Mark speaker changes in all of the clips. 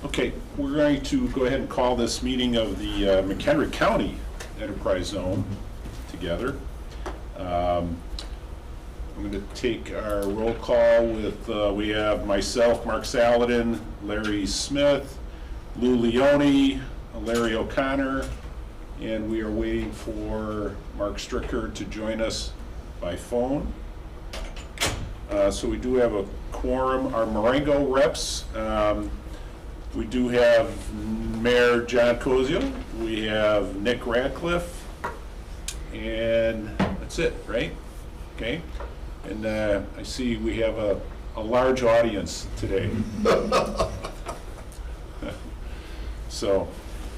Speaker 1: Okay, we're going to go ahead and call this meeting of the McHenry County Enterprise Zone together. I'm going to take our roll call with, we have myself, Mark Saladin, Larry Smith, Lou Leone, Larry O'Connor, and we are waiting for Mark Stricker to join us by phone. So we do have a quorum. Our Marengo reps, we do have Mayor John Cozio, we have Nick Radcliffe, and that's it, right? Okay, and I see we have a large audience today. So,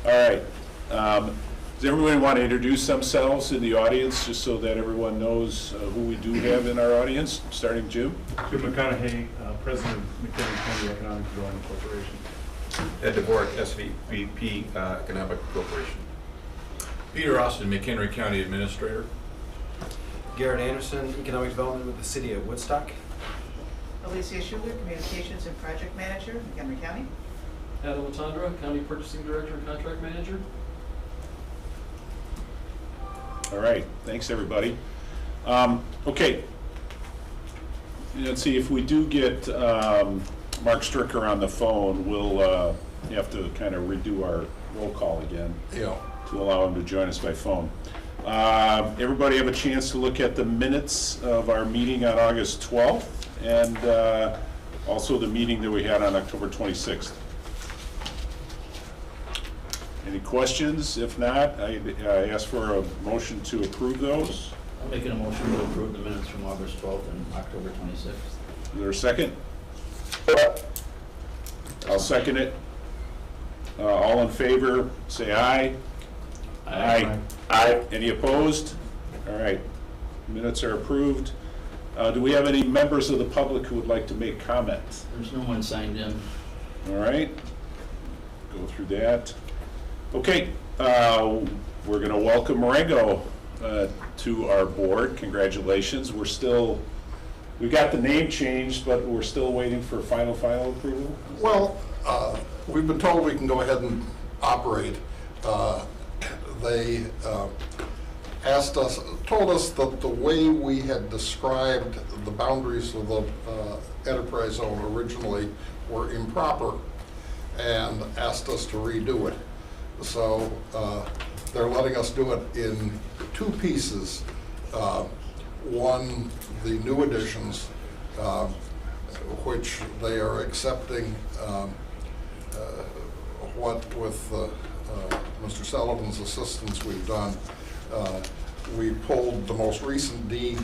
Speaker 1: all right. Does everyone want to introduce themselves in the audience, just so that everyone knows who we do have in our audience, starting Jim?
Speaker 2: Jim McConaughey, President of McHenry County Economic Development Corporation.
Speaker 3: Ed DeVorek, SVP Economic Corporation.
Speaker 4: Peter Austin, McHenry County Administrator.
Speaker 5: Garrett Anderson, Economic Development with the City of Woodstock.
Speaker 6: Alicia Schuler, Communications and Project Manager, McHenry County.
Speaker 7: Adam Latondra, County Purchasing Director and Contract Manager.
Speaker 1: All right, thanks everybody. Okay, let's see, if we do get Mark Stricker on the phone, we'll have to kind of redo our roll call again to allow him to join us by phone. Everybody have a chance to look at the minutes of our meeting on August 12th and also the meeting that we had on October 26th. Any questions? If not, I ask for a motion to approve those.
Speaker 8: I'm making a motion to approve the minutes from August 12th and October 26th.
Speaker 1: Is there a second? I'll second it. All in favor, say aye.
Speaker 8: Aye.
Speaker 1: Aye. Any opposed? All right, minutes are approved. Do we have any members of the public who would like to make comments?
Speaker 8: There's no one signed in.
Speaker 1: All right, go through that. Okay, we're going to welcome Marengo to our board. Congratulations. We got the name changed, but we're still waiting for final approval.
Speaker 9: Well, we've been told we can go ahead and operate. They told us that the way we had described the boundaries of the enterprise zone originally were improper and asked us to redo it. So they're letting us do it in two pieces. One, the new additions, which they are accepting what with Mr. Sullivan's assistance we've done. We pulled the most recent deed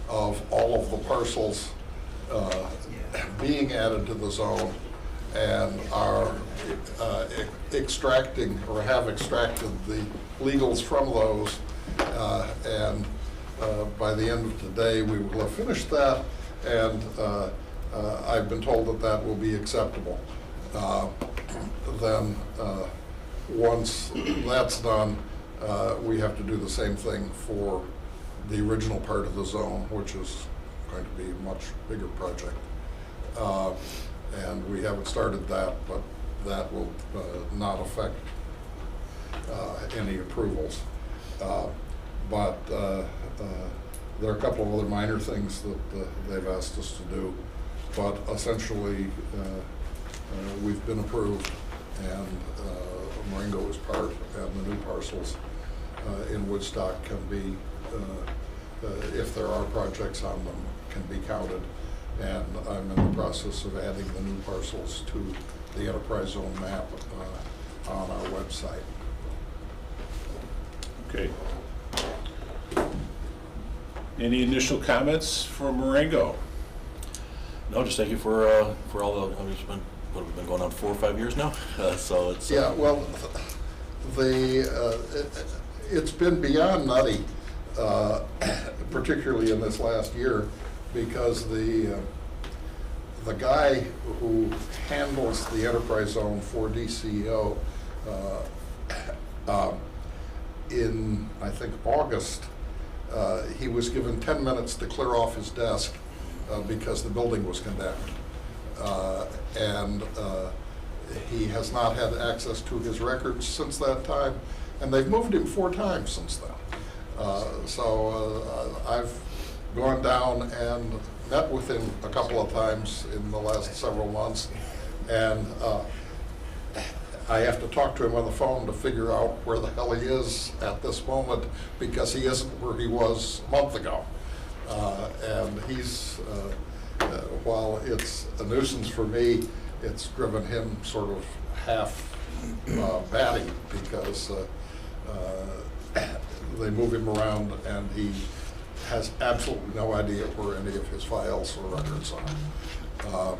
Speaker 9: of all of the parcels being added to the zone and are extracting or have extracted the legals from those, and by the end of today we will have finished that, and I've been told that that will be acceptable. Then once that's done, we have to do the same thing for the original part of the zone, which is going to be a much bigger project. And we haven't started that, but that will not affect any approvals. But there are a couple of other minor things that they've asked us to do, but essentially we've been approved, and Marengo is part, and the new parcels in Woodstock can be, if there are projects on them, can be counted. And I'm in the process of adding the new parcels to the enterprise zone map on our website.
Speaker 1: Okay. Any initial comments from Marengo?
Speaker 10: No, just thank you for all the. I mean, it's been, what, we've been going on 4 or 5 years now, so it's.
Speaker 9: Yeah, well, it's been beyond nutty, particularly in this last year, because the guy who handles the enterprise zone for DCO in, I think, August, he was given 10 minutes to clear off his desk because the building was condemned. And He has not had access to his records since that time, and they've moved him 4 times since then. So I've gone down and met with him a couple of times in the last several months, and I have to talk to him on the phone to figure out where the hell he is at this moment, because he isn't where he was a month ago. And he's, while it's a nuisance for me, it's driven him sort of half batty, because they move him around and he has absolutely no idea where any of his files or records are.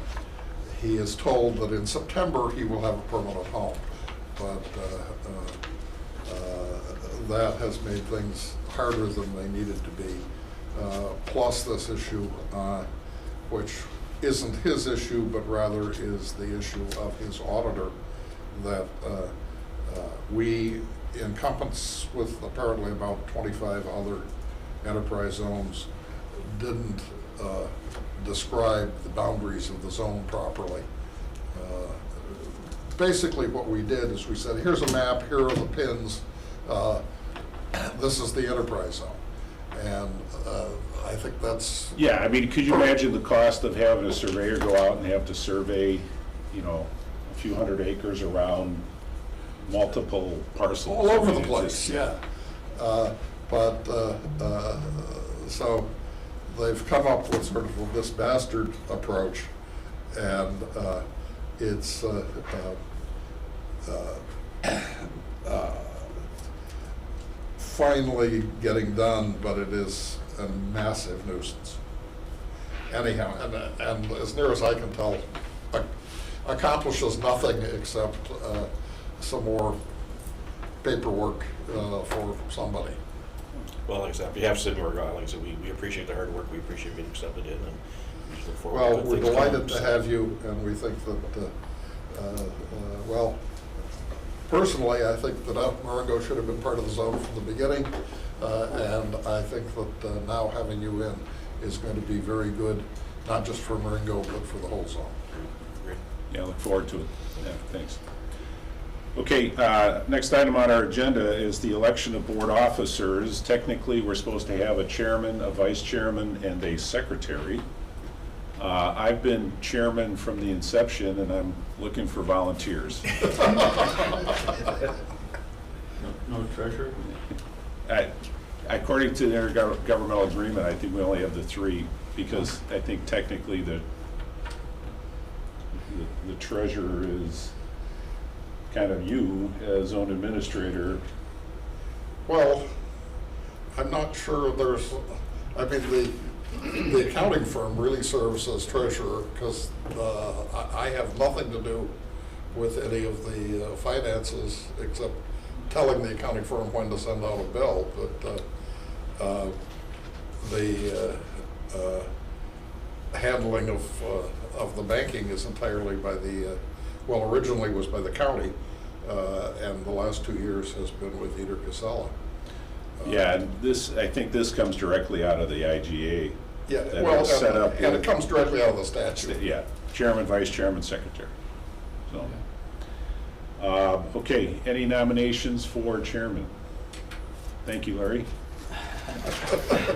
Speaker 9: He is told that in September he will have a permanent home, but that has made things harder than they needed to be. Plus this issue, which isn't his issue, but rather is the issue of his auditor, that we encompass with apparently about 25 other enterprise zones, didn't describe the boundaries of the zone properly. Basically what we did is we said, here's a map, here are the pins, this is the enterprise zone. And I think that's...
Speaker 1: Yeah, I mean, could you imagine the cost of having a surveyor go out and have to survey, you know, a few hundred acres around multiple parcels?
Speaker 9: all over
Speaker 1: I mean,
Speaker 9: the
Speaker 1: it's
Speaker 9: place,
Speaker 1: just-
Speaker 9: yeah. So they've come up with sort of this bastard approach, and it's finally getting done, but it is a massive nuisance. Anyhow, and as near as I can tell, accomplishes nothing except some more paperwork for somebody.
Speaker 10: Well, like I said, on behalf of City of Marengo, like I said, we appreciate the hard work, we appreciate being accepted in, and we just look forward to
Speaker 9: Well,
Speaker 10: good
Speaker 9: we're
Speaker 10: things
Speaker 9: delighted
Speaker 10: coming,
Speaker 9: to
Speaker 10: so.
Speaker 9: have you, and we think that, well, personally, I think that Marengo should have been part of the zone from the beginning, and I think that now having you in is going to be very good, not just for Marengo, but for the whole zone.
Speaker 10: Great.
Speaker 1: Yeah, look forward to it. Yeah, thanks. Okay, next item on our agenda is the election of board officers. Technically, we're supposed to have a chairman, a vice chairman, and a secretary. I've been chairman from the inception, and I'm looking for volunteers.
Speaker 8: No treasurer?
Speaker 1: According to their governmental agreement, I think we only have the 3, because I think technically the treasurer is kind of you as zone administrator.
Speaker 9: Well, I'm not sure there's, I mean, the accounting firm really serves as treasurer, because I have nothing to do with any of the finances except telling the accounting firm when to send out a bill, but the handling of the banking is entirely by the, well, originally was by the county, and the last 2 years has been with Eder Casella.
Speaker 1: Yeah, and this, I think this comes directly out of the IGA.
Speaker 9: Yeah,
Speaker 1: that
Speaker 9: well,
Speaker 1: was set up
Speaker 9: and it
Speaker 1: with-
Speaker 9: comes directly out of the statute.
Speaker 1: Yeah, chairman, vice chairman, secretary. So, okay, any nominations for chairman? Thank you, Larry.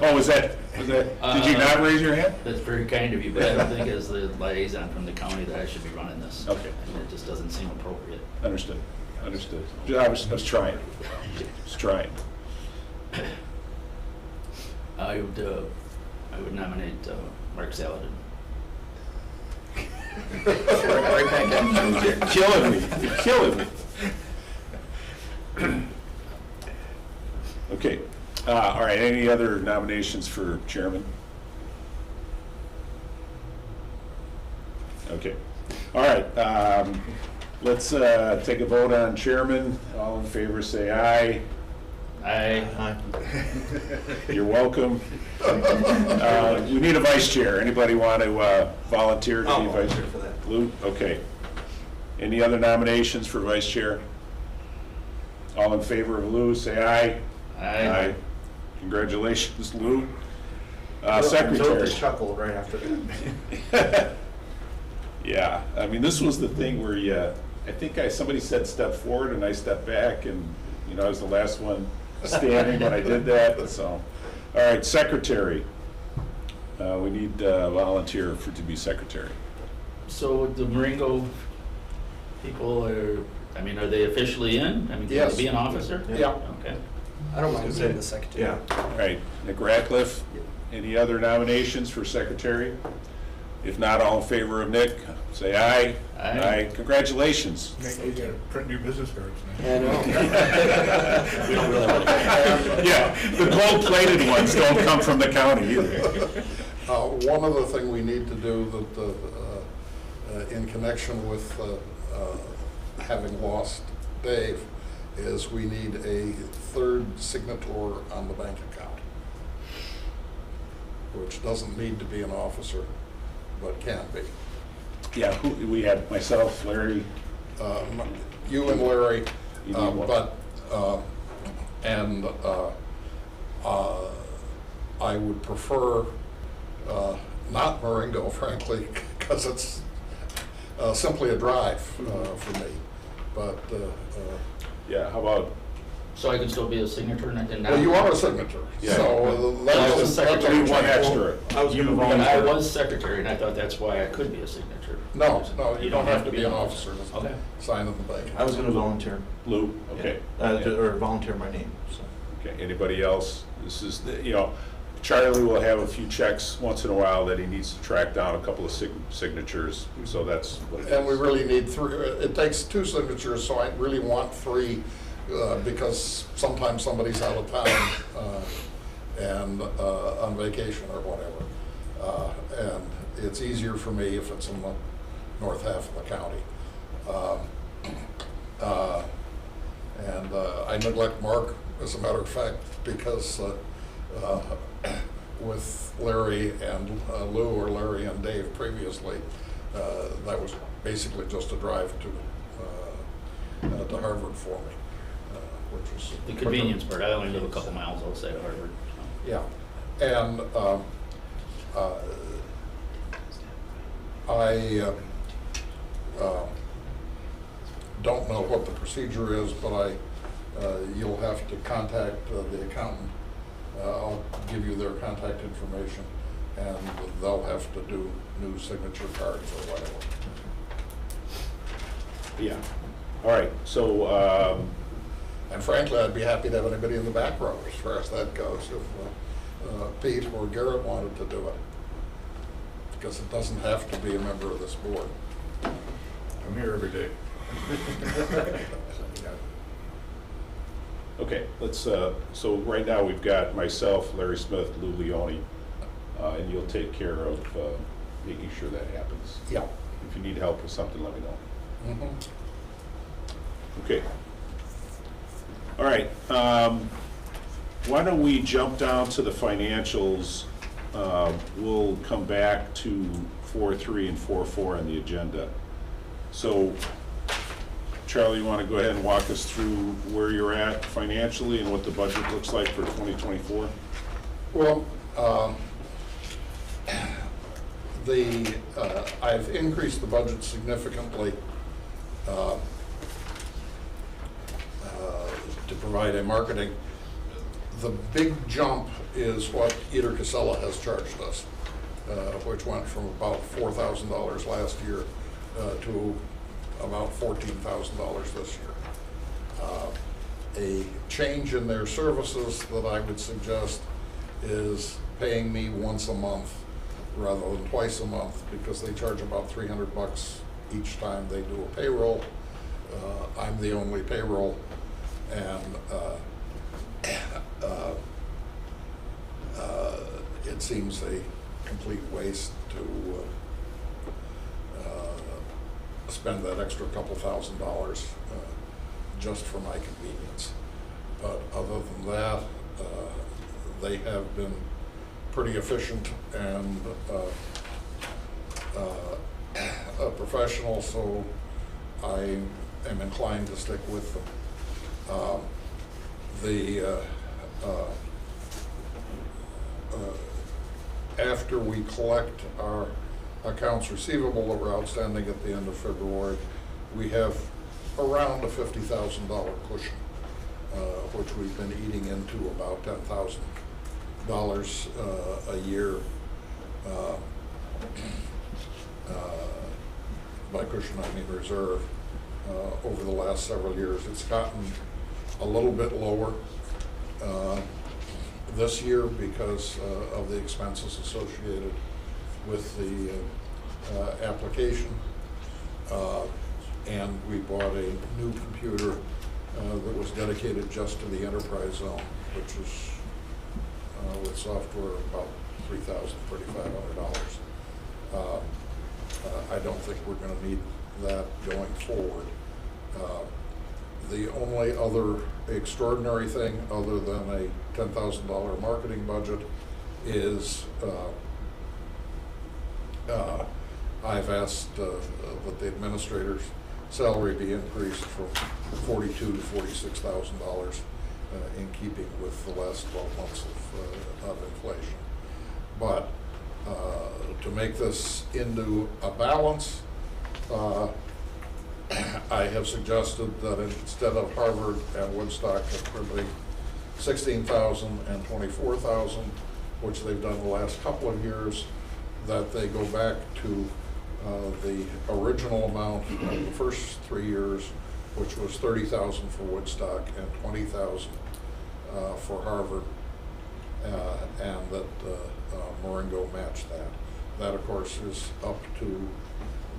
Speaker 1: Oh, was that, did you not raise your hand?
Speaker 8: That's very kind of you, but I don't think as the liaison from the county that I should be running this.
Speaker 1: Okay.
Speaker 8: And it just doesn't seem appropriate.
Speaker 1: Understood, understood. I was trying, just trying.
Speaker 8: I would nominate Mark Saladin.
Speaker 1: Right back at you. You're killing me, you're killing me. Okay, all right, any other nominations for chairman? Okay, all right, let's take a vote on chairman. All in favor say aye.
Speaker 8: Aye.
Speaker 1: You're welcome. We need a vice chair. Anybody want to volunteer to be vice chair?
Speaker 3: for that.
Speaker 1: Lou, okay. Any other nominations for vice chair? All in favor of Lou, say aye.
Speaker 8: Aye.
Speaker 1: Congratulations, Lou.
Speaker 3: Joe
Speaker 1: Secretary.
Speaker 3: just chuckled right after that.
Speaker 1: Yeah, I mean, this was the thing where I think somebody said step forward and I stepped back, and, you know, I was the last one standing when I did that, so. All right, secretary. We need a volunteer to be secretary.
Speaker 8: So the Marengo people are they officially in? I mean, can
Speaker 9: Yes.
Speaker 8: they be an officer?
Speaker 9: Yeah.
Speaker 8: Okay.
Speaker 5: I don't mind being the secretary.
Speaker 3: Yeah.
Speaker 1: All right, Nick Ratcliffe, any other nominations for secretary? If not, all in favor of Nick, say aye.
Speaker 8: Aye.
Speaker 1: Congratulations.
Speaker 4: Make you gotta print new business cards now.
Speaker 5: I know.
Speaker 8: We don't really want to.
Speaker 1: Yeah, the gold-plated ones don't come from the county either.
Speaker 9: One other thing we need to do that, in connection with having lost Dave, is we need a third signator on the bank account, which doesn't need to be an officer, but can be.
Speaker 1: Yeah, we had myself, Larry.
Speaker 9: You and Larry,
Speaker 1: You need one.
Speaker 9: but, I would prefer not Marengo, frankly, because it's simply a drive for me. But,
Speaker 1: Yeah, how about,
Speaker 8: So I can still be a signature and
Speaker 9: well, you are a signature,
Speaker 1: Yeah.
Speaker 9: so
Speaker 8: Well, I
Speaker 9: that
Speaker 8: was
Speaker 9: doesn't.
Speaker 8: secretary.
Speaker 1: we one extra?
Speaker 3: I was gonna
Speaker 8: But I
Speaker 3: volunteer.
Speaker 8: was secretary, and I thought that's why I could be a signature.
Speaker 9: No, you don't have to be an officer
Speaker 8: Okay.
Speaker 9: to sign in the bank.
Speaker 11: I was gonna volunteer,
Speaker 1: Lou, okay.
Speaker 11: or volunteer my name, so.
Speaker 1: Okay, anybody else? This is, Charlie will have a few checks once in a while that he needs to track down a couple of signatures, so that's what it is.
Speaker 9: And we really need three, it takes two signatures, so I really want three, because sometimes somebody's out of town and on vacation or whatever. And it's easier for me if it's in the north half of the county. And I neglect Mark, as a matter of fact, because with Larry and Lou, or Larry and Dave previously, that was basically just a drive to Harvard for me, which was
Speaker 8: The convenience part, I only live a couple miles outside of Harvard. So.
Speaker 9: yeah. And I don't know what the procedure is, but you'll have to contact the accountant. I'll give you their contact information, and they'll have to do new signature cards or whatever.
Speaker 1: Yeah, all right, so,
Speaker 9: And frankly, I'd be happy to have anybody in the back row as far as that goes, if Pete or Garrett wanted to do it. Because it doesn't have to be a member of this board.
Speaker 4: I'm here every day.
Speaker 1: okay, let's, so right now we've got myself, Larry Smith, Lou Leone, and you'll take care of making sure that happens.
Speaker 9: Yeah.
Speaker 1: If you need help with something, let me know.
Speaker 9: Mhm.
Speaker 1: Okay. All right, why don't we jump down to the financials? We'll come back to 4.3 and 4.4 on the agenda. So, Charlie, you want to go ahead and walk us through where you're at financially and what the budget looks like for 2024?
Speaker 9: Well, I've increased the budget significantly to provide a marketing. The big jump is what Eder Casella has charged us, which went from about $4,000 last year to about $14,000 this year. A change in their services that I would suggest is paying me once a month rather than twice a month, because they charge about $300 each time they do a payroll. I'm the only payroll, and it seems a complete waste to spend that extra couple $1,000s just for my convenience. But other than that, they have been pretty efficient and professional, so I am inclined to stick with them. After we collect our accounts receivable that were outstanding at the end of February, we have around a $50,000 cushion, which we've been eating into about $10,000 a year. By cushion, I mean reserve. Over the last several years, it's gotten a little bit lower this year because of the expenses associated with the application. And we bought a new computer that was dedicated just to the enterprise zone, which is with software about $3,000–3,500. I don't think we're going to need that going forward. The only other extraordinary thing, other than a $10,000 marketing budget, is I've asked that the administrator's salary be increased from $42,000 to $46,000 in keeping with the last 12 months of inflation. But to make this into a balance, I have suggested that instead of Harvard and Woodstock approving $16,000 and $24,000, which they've done the last couple of years, that they go back to the original amount of the first 3 years, which was $30,000 for Woodstock and $20,000 for Harvard, and that Marengo matched that. That, of course, is up to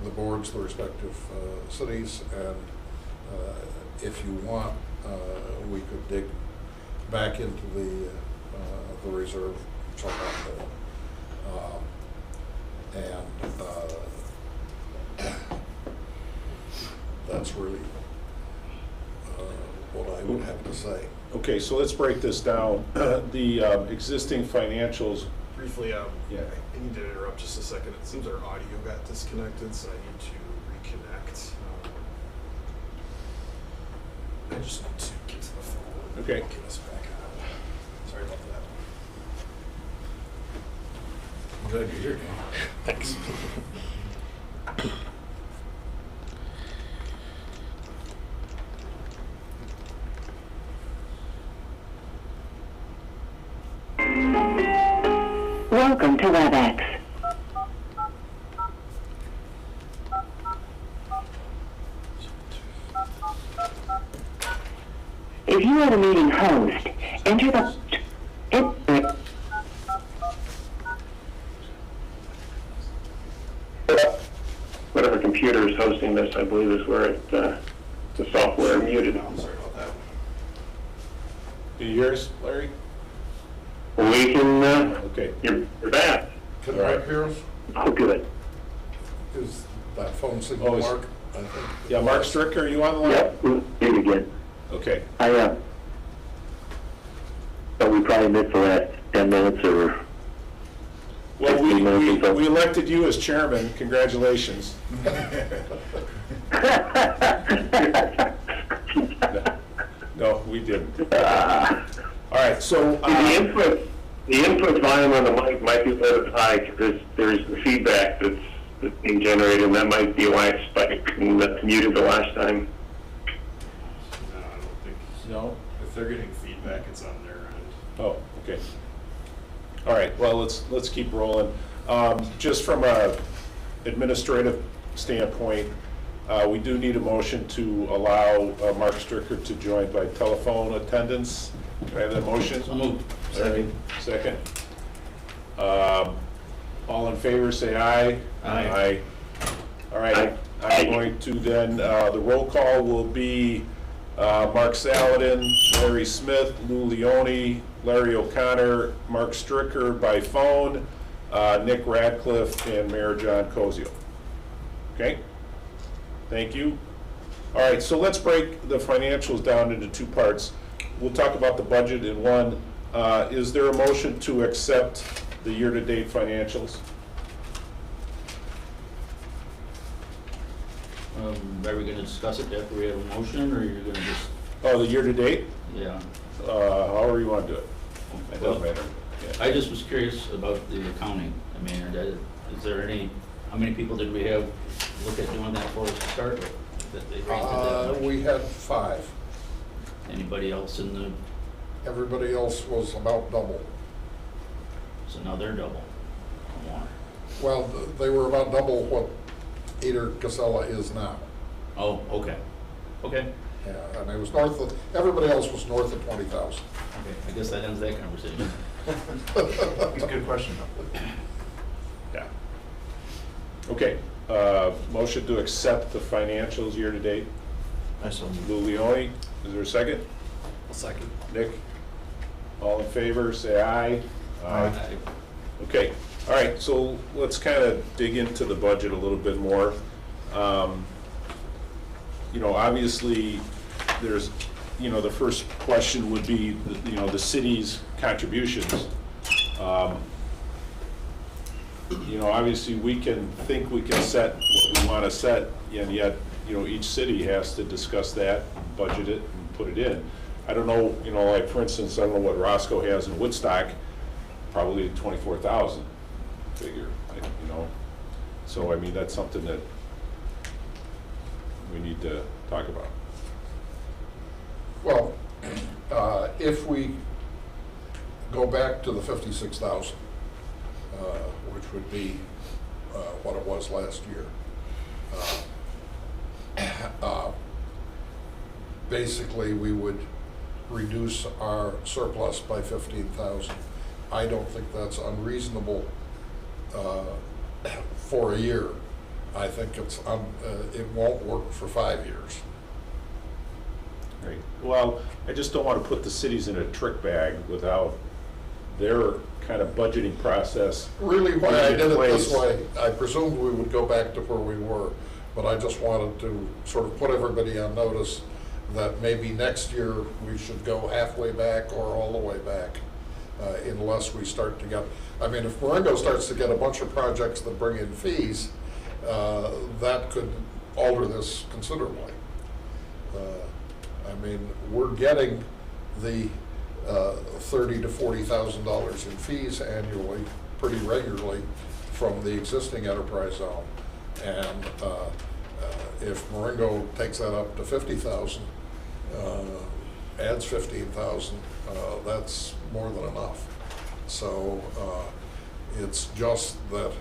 Speaker 9: the boards, the respective cities, and if you want, we could dig back into the reserve somehow. That's really what I would have to say.
Speaker 1: Okay, so let's break this down. The existing financials.
Speaker 12: Briefly,
Speaker 1: Yeah.
Speaker 12: I need to interrupt just a second. It seems our audio got disconnected, so I need to reconnect. I just need to get to the phone.
Speaker 1: Okay.
Speaker 12: Get us back on. Sorry about that.
Speaker 4: I'm glad you're here, Dan.
Speaker 12: Thanks.
Speaker 13: Welcome to WebEx. If you are the meeting host, enter the...
Speaker 14: Whatever computer is hosting this, I believe, is where the software muted.
Speaker 12: Sorry about that.
Speaker 1: Can you hear us, Larry?
Speaker 14: We can,
Speaker 1: Okay.
Speaker 14: you're back.
Speaker 9: Can Mark hear us?
Speaker 14: Oh, good.
Speaker 9: Is that phone signal,
Speaker 1: Oh,
Speaker 9: Mark? I think.
Speaker 1: Yeah, Mark Stricker, are you on the line?
Speaker 14: Yep, here again.
Speaker 1: Okay.
Speaker 14: I am. So we probably missed the last 10 minutes or...
Speaker 1: Well,
Speaker 14: 15 minutes or so.
Speaker 1: we elected you as chairman. Congratulations. No, we didn't. All right, so
Speaker 14: the input volume on the mic might be a little bit high because there's the feedback that's being generated, and that might be why it spiked and muted the last time.
Speaker 12: No, I don't think.
Speaker 1: no.
Speaker 12: If they're getting feedback, it's on their end.
Speaker 1: Oh, okay. All right, well, let's keep rolling. Just from a administrative standpoint, we do need a motion to allow Mark Stricker to join by telephone attendance. Can I have that motion?
Speaker 8: So moved.
Speaker 1: Second. All in favor, say aye.
Speaker 8: Aye.
Speaker 1: All right,
Speaker 14: Aye.
Speaker 1: I'm going to then, the roll call will be Mark Saladin, Larry Smith, Lou Leone, Larry O'Connor, Mark Stricker by phone, Nick Radcliffe, and Mayor John Cozio. Okay? Thank you. All right, so let's break the financials down into two parts. We'll talk about the budget in one. Is there a motion to accept the year-to-date financials?
Speaker 8: Are we gonna discuss it after we have a motion, or you're gonna just,
Speaker 1: Oh, the year-to-date?
Speaker 8: yeah?
Speaker 1: However you want to do it. It doesn't
Speaker 8: Well,
Speaker 1: matter. Yeah.
Speaker 8: I just was curious about the accounting. I mean, is there any, how many people did we have look at doing that for us to start with? that they raised it that much?
Speaker 9: We had 5.
Speaker 8: Anybody else in the,
Speaker 9: Everybody else was about double.
Speaker 8: so now they're double or more?
Speaker 9: Well, they were about double what Eder Casella is now.
Speaker 8: Oh, okay, okay,
Speaker 9: Yeah, and it was north of, everybody else was north of 20,000.
Speaker 8: okay, I guess that ends that conversation.
Speaker 11: It's a good question.
Speaker 1: Yeah. Okay, motion to accept the financials year-to-date.
Speaker 11: I still
Speaker 1: Lou Leone, is there a second?
Speaker 5: I'll second.
Speaker 1: Nick? All in favor, say aye.
Speaker 8: Aye.
Speaker 1: Okay, all right, so let's kind of dig into the budget a little bit more. You know, obviously, there's, you know, the first question would be, you know, the city's contributions. You know, obviously, we can think we can set what we want to set, and yet, you know, each city has to discuss that, budget it, and put it in. I don't know, you know, like, for instance, I don't know what Roscoe has in Woodstock, probably 24,000 figure, you know. So, I mean, that's something that we need to talk about.
Speaker 9: Well, if we go back to the 56,000, which would be what it was last year, basically we would reduce our surplus by 15,000. I don't think that's unreasonable for a year. I think it won't work for 5 years.
Speaker 1: Right. Well, I just don't want to put the cities in a trick bag without their kind of budgeting process.
Speaker 9: Really, why I
Speaker 1: in
Speaker 9: did it
Speaker 1: place.
Speaker 9: this way, I presumed we would go back to where we were, but I just wanted to sort of put everybody on notice that maybe next year we should go halfway back or all the way back, unless we start to get, I mean, if Marengo starts to get a bunch of projects that bring in fees, that could alter this considerably. I mean, we're getting the $30,000 to $40,000 in fees annually, pretty regularly, from the existing enterprise zone. And if Marengo takes that up to 50,000, adds 15,000, that's more than enough. So it's just that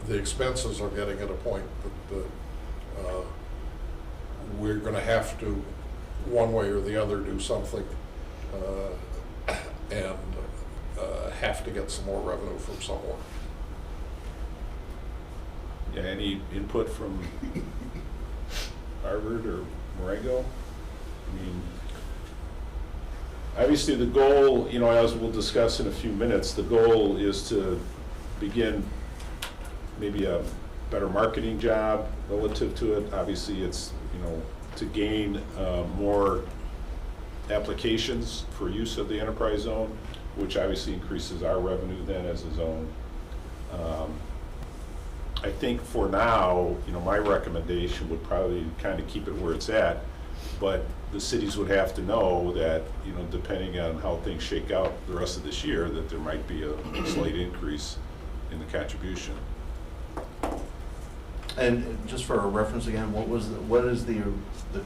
Speaker 9: the expenses are getting at a point that we're going to have to, one way or the other, do something and have to get some more revenue from somewhere.
Speaker 1: Yeah, any input from Harvard or Marengo? I mean, obviously the goal, you know, as we'll discuss in a few minutes, the goal is to begin maybe a better marketing job relative to it. Obviously, it's, you know, to gain more applications for use of the enterprise zone, which obviously increases our revenue then as a zone. I think for now, you know, my recommendation would probably kind of keep it where it's at, but the cities would have to know that, you know, depending on how things shake out the rest of this year, that there might be a slight increase in the contribution.
Speaker 11: And just for a reference again, what is the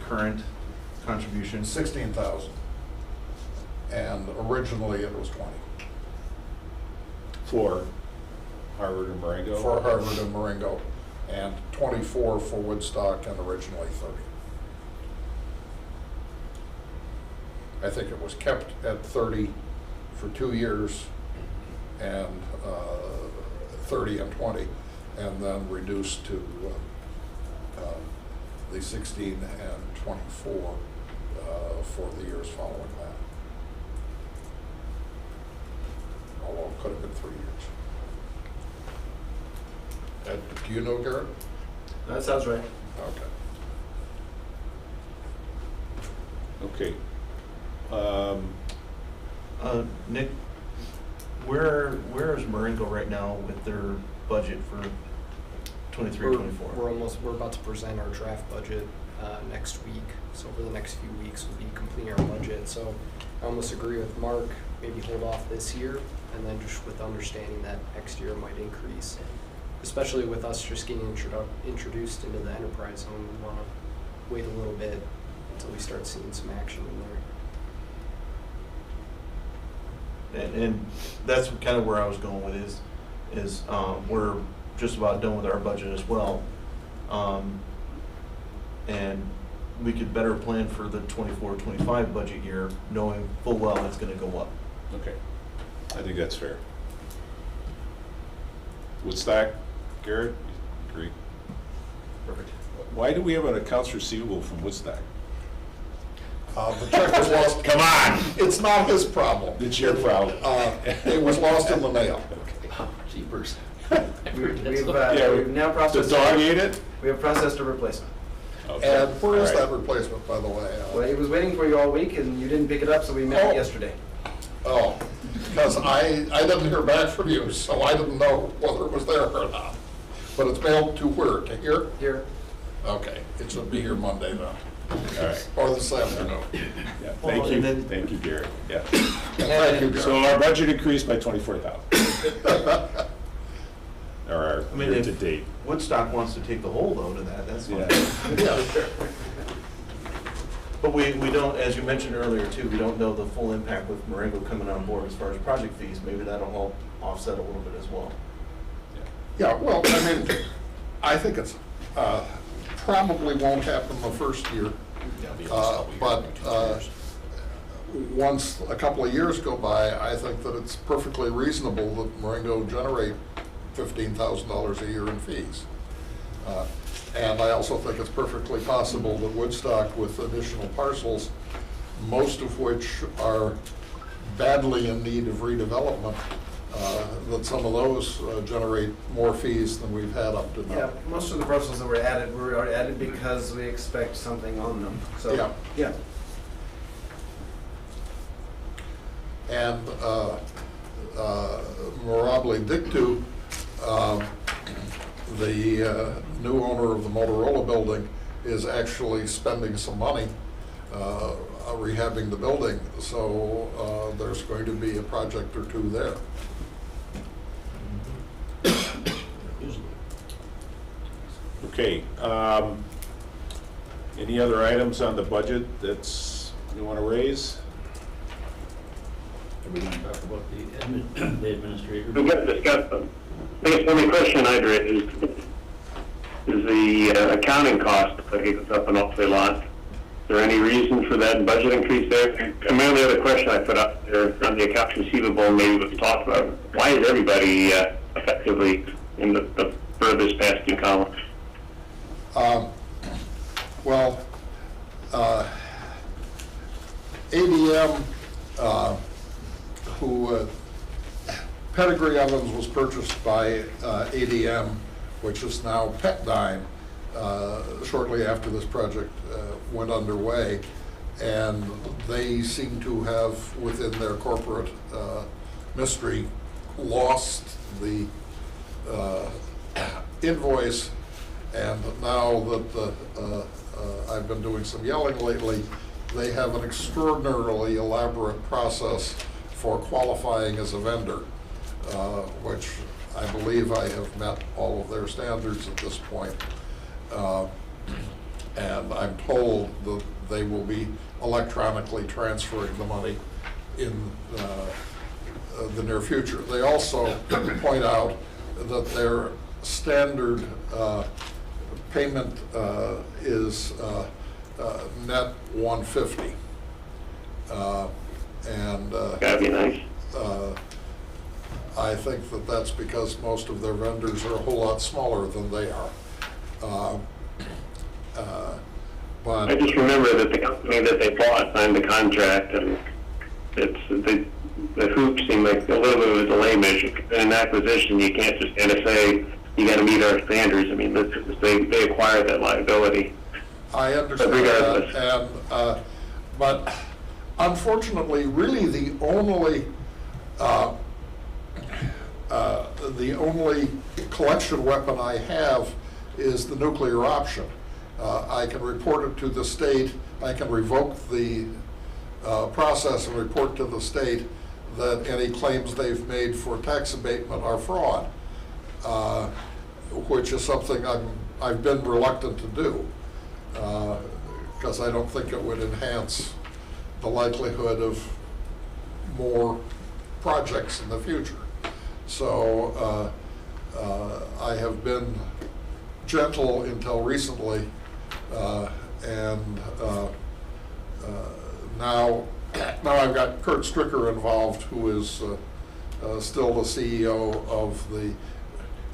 Speaker 11: current contribution?
Speaker 9: 16,000. And originally it was 20.
Speaker 1: For Harvard and Marengo?
Speaker 9: For Harvard and Marengo, and 24 for Woodstock, and originally 30. I think it was kept at 30 for 2 years, and 30 and 20, and then reduced to the 16 and 24 for the years following that. Although it could have been 3 years. Do you know, Garrett?
Speaker 5: That sounds right.
Speaker 1: Okay.
Speaker 11: Nick, where is Marengo right now with their budget for 23, 24?
Speaker 15: We're about to present our draft budget next week. So over the next few weeks, we'll be completing our budget. So I almost agree with Mark, maybe hold off this year, and then just with understanding that next year might increase. especially with us just getting introduced into the enterprise zone, we want to wait a little bit until we start seeing some action in there.
Speaker 11: And that's kind of where I was going with is we're just about done with our budget as well. And we could better plan for the 24-25 budget year, knowing full well it's gonna go up.
Speaker 1: Okay, I think that's fair. Woodstock, Garrett, agree?
Speaker 3: Perfect.
Speaker 1: Why do we have an accounts receivable from Woodstock?
Speaker 9: The check was lost.
Speaker 1: Come on!
Speaker 9: It's not his problem.
Speaker 1: It's your problem.
Speaker 9: It was lost in the mail.
Speaker 8: Oh, jeepers.
Speaker 5: We've now
Speaker 1: The
Speaker 5: processed.
Speaker 1: dog ate it?
Speaker 5: We have processed a replacement.
Speaker 1: Okay.
Speaker 9: And where is
Speaker 1: All right.
Speaker 9: that replacement, by the way?
Speaker 5: Well, he was waiting for you all week and you didn't pick it up, so we met
Speaker 9: Oh.
Speaker 5: yesterday.
Speaker 9: Oh, because I didn't hear back from you, so I didn't know whether it was there or not. But it's mailed to where? To here?
Speaker 5: Here.
Speaker 9: Okay, it should be here Monday then,
Speaker 1: All right.
Speaker 9: or this afternoon.
Speaker 1: Yeah,
Speaker 11: Well,
Speaker 1: thank you,
Speaker 11: and then-
Speaker 1: thank you, Garrett. Yeah.
Speaker 9: Thank you,
Speaker 1: So
Speaker 9: Gary.
Speaker 1: our budget increased by 24,000. Or our
Speaker 11: I mean,
Speaker 1: year
Speaker 11: if-
Speaker 1: to date.
Speaker 11: Woodstock wants to take the whole load of that, that's fine.
Speaker 1: Yeah.
Speaker 9: Yeah.
Speaker 11: But we don't, as you mentioned earlier too, we don't know the full impact with Marengo coming on board as far as project fees. Maybe that'll help offset a little bit as well.
Speaker 9: Yeah, well, I mean, I think it's, probably won't happen the first year. But once a couple of years go by, I think that it's perfectly reasonable that Marengo generate $15,000 a year in fees. And I also think it's perfectly possible that Woodstock, with additional parcels, most of which are badly in need of redevelopment, that some of those generate more fees than we've had up to now.
Speaker 5: Yeah, most of the parcels that were added because we expect something on them, so.
Speaker 9: Yeah.
Speaker 5: Yeah.
Speaker 9: And Mirabile Dictu, the new owner of the Motorola building, is actually spending some money rehabbing the building, so there's going to be a project or two there.
Speaker 1: Okay, any other items on the budget that's you want to raise?
Speaker 8: Are we going to talk about the administrator?
Speaker 14: We've got to discuss them. I guess the only question I'd raise is the accounting cost. I think it's up an awfully lot. Is there any reason for that budget increase there? And my only other question I put up there on the accounts receivable, maybe was talked about, why is everybody effectively in the furthest past two columns?
Speaker 9: Well, ADM, who Pedigree Ovens was purchased by ADM, which is now Petdyne, shortly after this project went underway. And they seem to have, within their corporate mystery, lost the invoice. And now that I've been doing some yelling lately, they have an extraordinarily elaborate process for qualifying as a vendor, which I believe I have met all of their standards at this point. And I'm told that they will be electronically transferring the money in the near future. They also point out that their standard payment is net $150.
Speaker 14: That'd be nice.
Speaker 9: I think that that's because most of their vendors are a whole lot smaller than they are. But
Speaker 14: I just remember that the company that they bought signed the contract, and it's the hoops seem like a little bit of a delay measure. In an acquisition, you can't just kind of say, you got to meet our standards. I mean, they acquired that liability.
Speaker 9: I understand that, and but unfortunately, really the only collection weapon I have is the nuclear option. I can report it to the state. I can revoke the process and report to the state that any claims they've made for tax abatement are fraud. which is something I've been reluctant to do, because I don't think it would enhance the likelihood of more projects in the future. So I have been gentle until recently, and now I've got Kurt Stricker involved, who is still the CEO of the,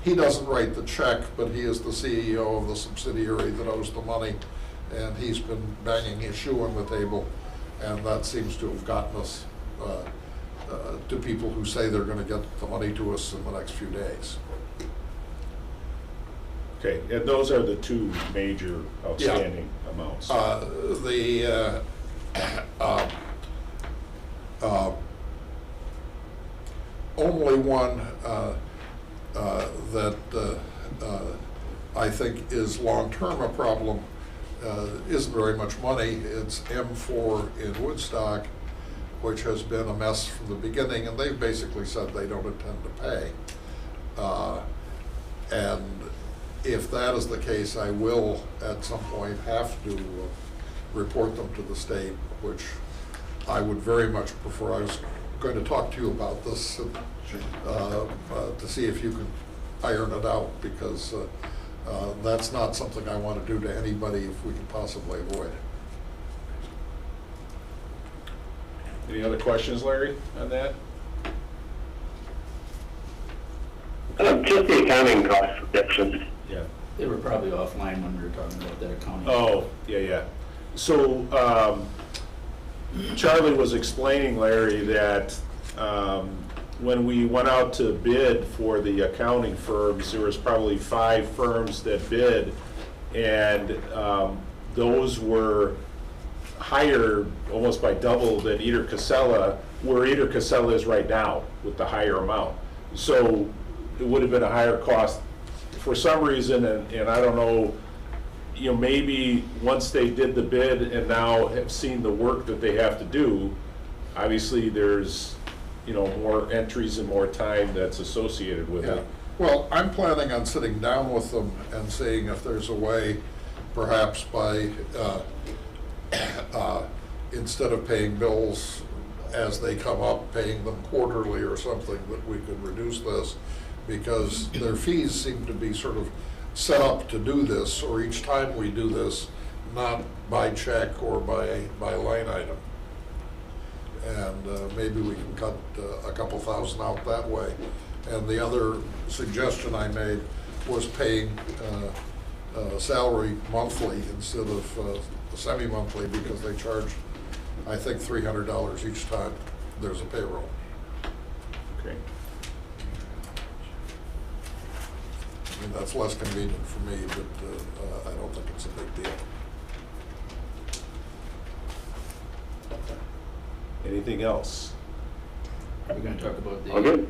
Speaker 9: he doesn't write the check, but he is the CEO of the subsidiary that owes the money, and he's been banging his shoe on the table, and that seems to have gotten us to people who say they're going to get the money to us in the next few days.
Speaker 1: Okay, and those are the two major outstanding amounts.
Speaker 9: Only one that I think is long-term a problem isn't very much money. It's M4 in Woodstock, which has been a mess from the beginning, and they've basically said they don't intend to pay. And if that is the case, I will at some point have to report them to the state, which I would very much prefer. I was going to talk to you about this to see if you can iron it out, because that's not something I want to do to anybody if we can possibly avoid it.
Speaker 1: Any other questions, Larry, on that?
Speaker 14: Just the accounting cost reduction.
Speaker 1: Yeah.
Speaker 8: They were probably offline when we were talking about that accounting.
Speaker 1: Oh, yeah. So Charlie was explaining, Larry, that when we went out to bid for the accounting firms, there was probably 5 firms that bid, and those were higher almost by double than Eder Casella, where Eder Casella is right now with the higher amount. So it would have been a higher cost for some reason, and I don't know, maybe once they did the bid and now have seen the work that they have to do, obviously there's, more entries and more time that's associated with it.
Speaker 9: Well, I'm planning on sitting down with them and seeing if there's a way, perhaps by, instead of paying bills as they come up, paying them quarterly or something, that we could reduce this, because their fees seem to be sort of set up to do this, or each time we do this, not by check or by line item. And maybe we can cut a couple thousand out that way. And the other suggestion I made was paying salary monthly instead of semi-monthly, because they charge, I think, $300 each time there's a payroll.
Speaker 1: Okay.
Speaker 9: I mean, that's less convenient for me, but I don't think it's a big deal.
Speaker 1: Anything else?
Speaker 8: Are we going to talk about the?
Speaker 14: All good.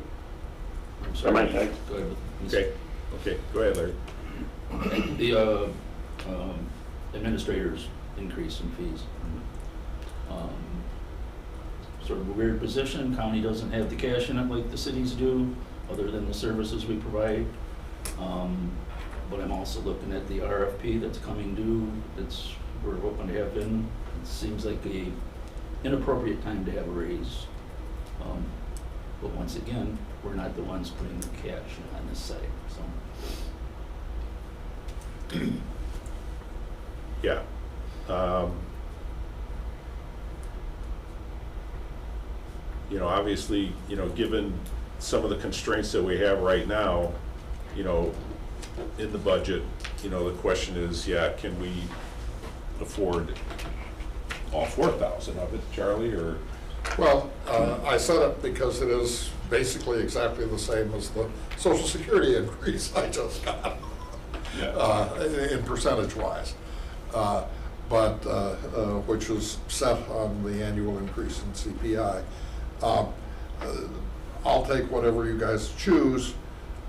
Speaker 8: I'm
Speaker 14: On
Speaker 8: sorry.
Speaker 14: my side.
Speaker 8: Go ahead.
Speaker 1: Okay, go ahead, Larry.
Speaker 8: The administrators' increase in fees. Sort of a weird position. County doesn't have the cash in it like the cities do, other than the services we provide. But I'm also looking at the RFP that's coming due. We're hoping to have in. It seems like a inappropriate time to have a raise. But once again, we're not the ones putting the cash on this site, so.
Speaker 1: Yeah. Obviously, given some of the constraints that we have right now, in the budget, the question is, can we afford all 4,000 of it, Charlie, or?
Speaker 9: Well, I said it because it is basically exactly the same as the Social Security increase I just got, in percentage-wise, but which is set on the annual increase in CPI. I'll take whatever you guys choose.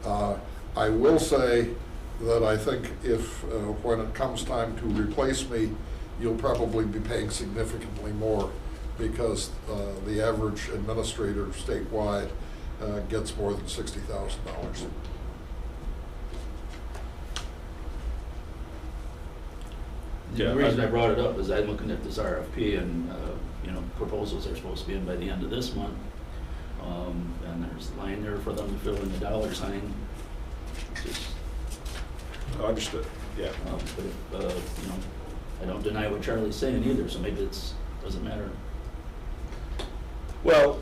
Speaker 9: I will say that I think if, when it comes time to replace me, you'll probably be paying significantly more, because the average administrator statewide gets more than $60,000.
Speaker 8: The reason I brought it up is I'm looking at this RFP and, you know, proposals are supposed to be in by the end of this month. And there's a line there for them to fill in the dollar sign. Just,
Speaker 1: Understood, yeah.
Speaker 8: but if, you know, I don't deny what Charlie's saying either, so maybe doesn't matter.
Speaker 1: Well,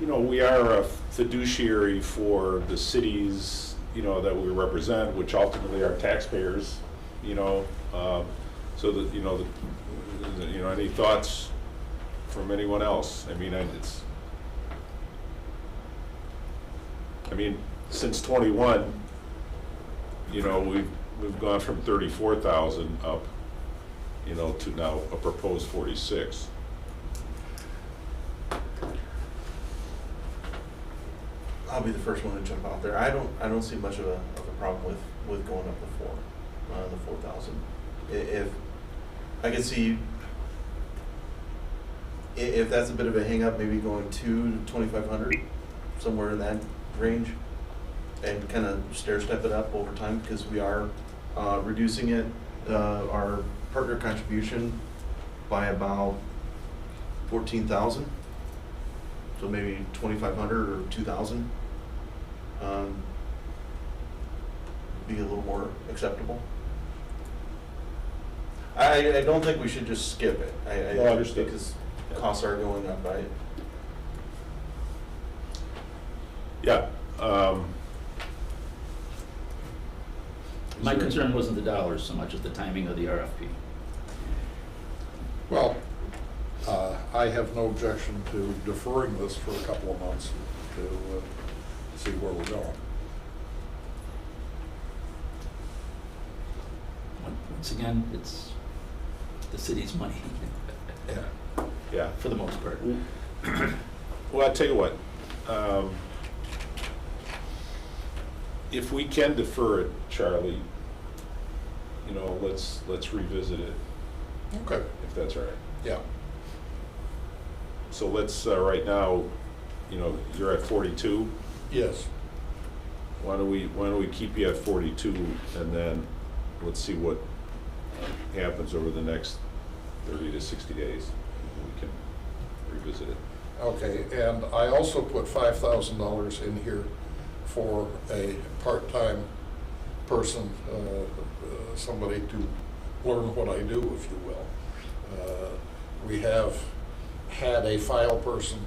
Speaker 1: you know, we are a fiduciary for the cities, you know, that we represent, which ultimately are taxpayers, you know. So that, you know, any thoughts from anyone else? I mean, since 21, you know, we've gone from 34,000 up, you know, to now a proposed 46.
Speaker 11: I'll be the first one to jump out there. I don't see much of a problem with going up the 4,000. If I could see if that's a bit of a hang up, maybe going to 2,500, somewhere in that range, and kind of stair step it up over time, because we are reducing it, our partner contribution by about 14,000. So maybe 2,500 or 2,000 be a little more acceptable. I don't think we should just skip it. I
Speaker 1: understood.
Speaker 11: Because costs are going up, right?
Speaker 1: Yeah.
Speaker 8: My concern wasn't the dollars so much as the timing of the RFP.
Speaker 9: Well, I have no objection to deferring this for a couple of months to see where we're going.
Speaker 8: Once again, it's the city's money.
Speaker 1: Yeah.
Speaker 8: For the most part.
Speaker 1: Well, I'll tell you what. If we can defer it, Charlie, you know, let's revisit it.
Speaker 9: Okay.
Speaker 1: If that's all right.
Speaker 9: Yeah.
Speaker 1: So let's, right now, you know, you're at 42.
Speaker 9: Yes.
Speaker 1: Why don't we keep you at 42, and then let's see what happens over the next 30 to 60 days. We can revisit it.
Speaker 9: Okay, and I also put $5,000 in here for a part-time person, somebody to learn what I do, if you will. We have had a file person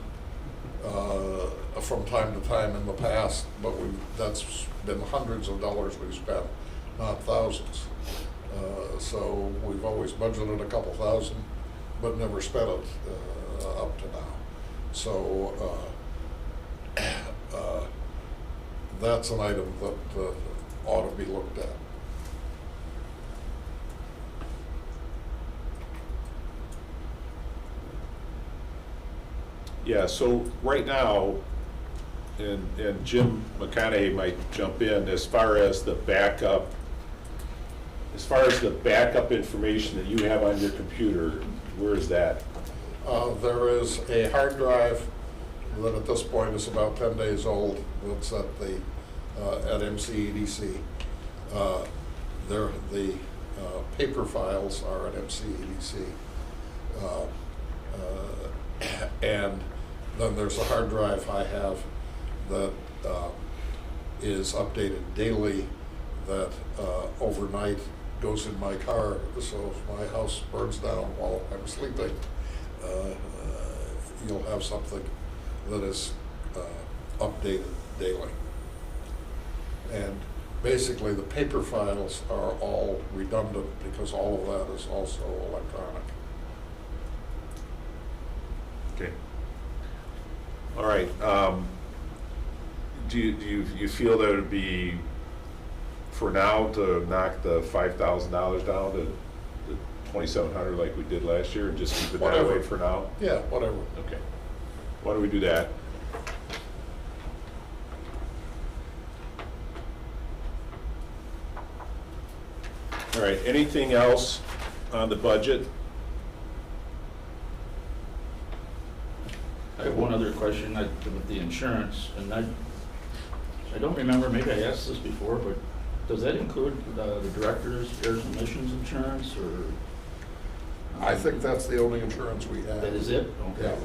Speaker 9: from time to time in the past, but that's been hundreds of dollars we've spent, not thousands. So we've always budgeted a couple thousand, but never spent it up to now. So that's an item that ought to be looked at.
Speaker 1: Yeah, so right now, and Jim McConaughey might jump in, as far as the backup information that you have on your computer, where is that?
Speaker 9: There is a hard drive that at this point is about 10 days old. That's at MCEDC. The paper files are at MCEDC. And then there's a hard drive I have that is updated daily, that overnight goes in my car. So if my house burns down while I'm sleeping, you'll have something that is updated daily. And basically the paper files are all redundant because all of that is also electronic.
Speaker 1: Okay. All right. Do you feel that it would be, for now, to knock the $5,000 down to the $2,700 like we did last year, and just keep it that way for now?
Speaker 9: Yeah, whatever.
Speaker 1: Okay. Why don't we do that? All right. Anything else on the budget?
Speaker 8: I have one other question with the insurance, and I don't remember, maybe I asked this before, but Does that include the director's errors and omissions insurance, or?
Speaker 9: I think that's the only insurance we have.
Speaker 8: That is it? Okay.
Speaker 9: Yeah.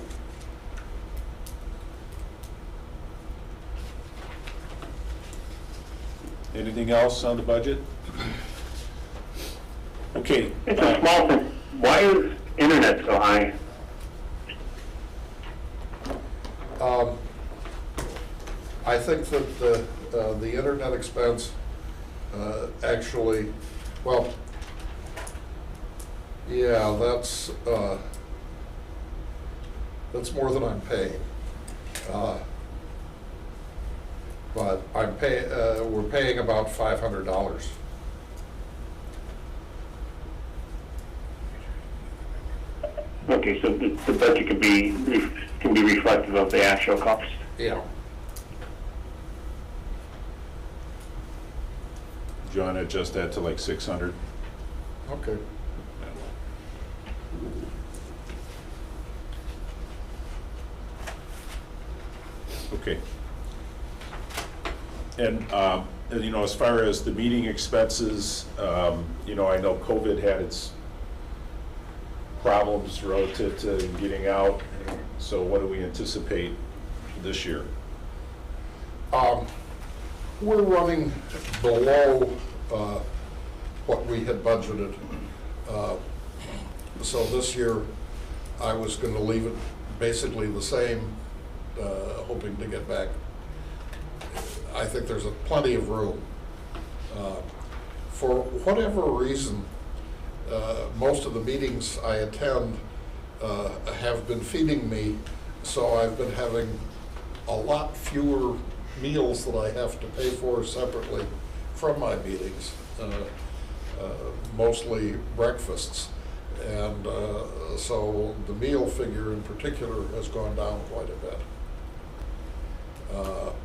Speaker 1: Anything else on the budget? Okay.
Speaker 14: It's a small thing. Why is internet so high?
Speaker 9: I think that the internet expense actually, well, yeah, that's more than I'm paying. But we're paying about $500.
Speaker 14: Okay, so the budget can be reflective of the actual cost.
Speaker 9: Yeah.
Speaker 1: Do you want to adjust that to like 600?
Speaker 9: Okay.
Speaker 1: Okay. And, you know, as far as the meeting expenses, you know, I know COVID had its problems relative to getting out. So what do we anticipate this year?
Speaker 9: We're running below what we had budgeted. So this year, I was going to leave it basically the same, hoping to get back. I think there's plenty of room. For whatever reason, most of the meetings I attend have been feeding me, so I've been having a lot fewer meals that I have to pay for separately from my meetings, mostly breakfasts. And so the meal figure in particular has gone down quite a bit.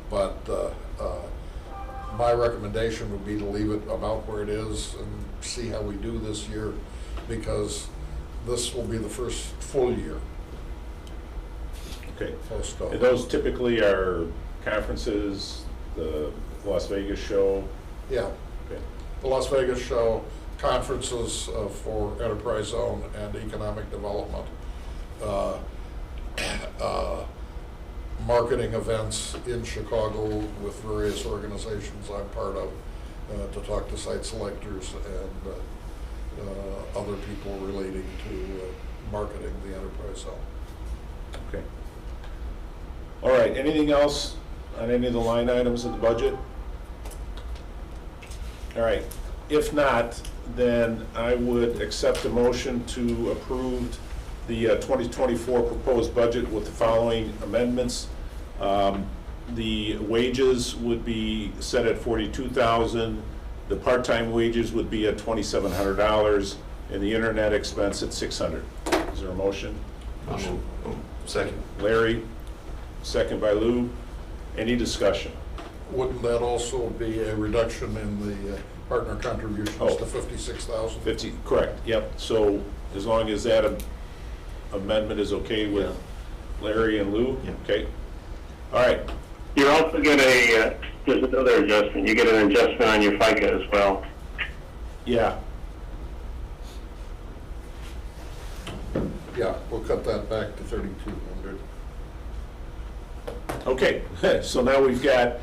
Speaker 9: But my recommendation would be to leave it about where it is and see how we do this year, because this will be the first full year.
Speaker 1: Okay.
Speaker 9: Post-COVID.
Speaker 1: And those typically are conferences, the Las Vegas show?
Speaker 9: Yeah.
Speaker 1: Okay.
Speaker 9: The Las Vegas show, conferences for Enterprise Zone and Economic Development, marketing events in Chicago with various organizations I'm part of, to talk to site selectors and other people relating to marketing the Enterprise Zone.
Speaker 1: Okay. All right, anything else on any of the line items of the budget? All right, if not, then I would accept a motion to approve the 2024 proposed budget with the following amendments. The wages would be set at $42,000. The part-time wages would be at $2,700, and the internet expense at $600. Is there a motion?
Speaker 3: Motion. Second.
Speaker 1: Larry, second by Lou. Any discussion?
Speaker 9: Wouldn't that also be a reduction in the partner contributions to $56,000?
Speaker 1: 50, correct, yep. So as long as that amendment is okay with Larry and Lou?
Speaker 3: Yeah.
Speaker 1: Okay. All right.
Speaker 14: You also get there's another adjustment. You get an adjustment on your FICA as well.
Speaker 1: Yeah.
Speaker 9: Yeah, we'll cut that back to 3,200.
Speaker 1: Okay, so now we've got,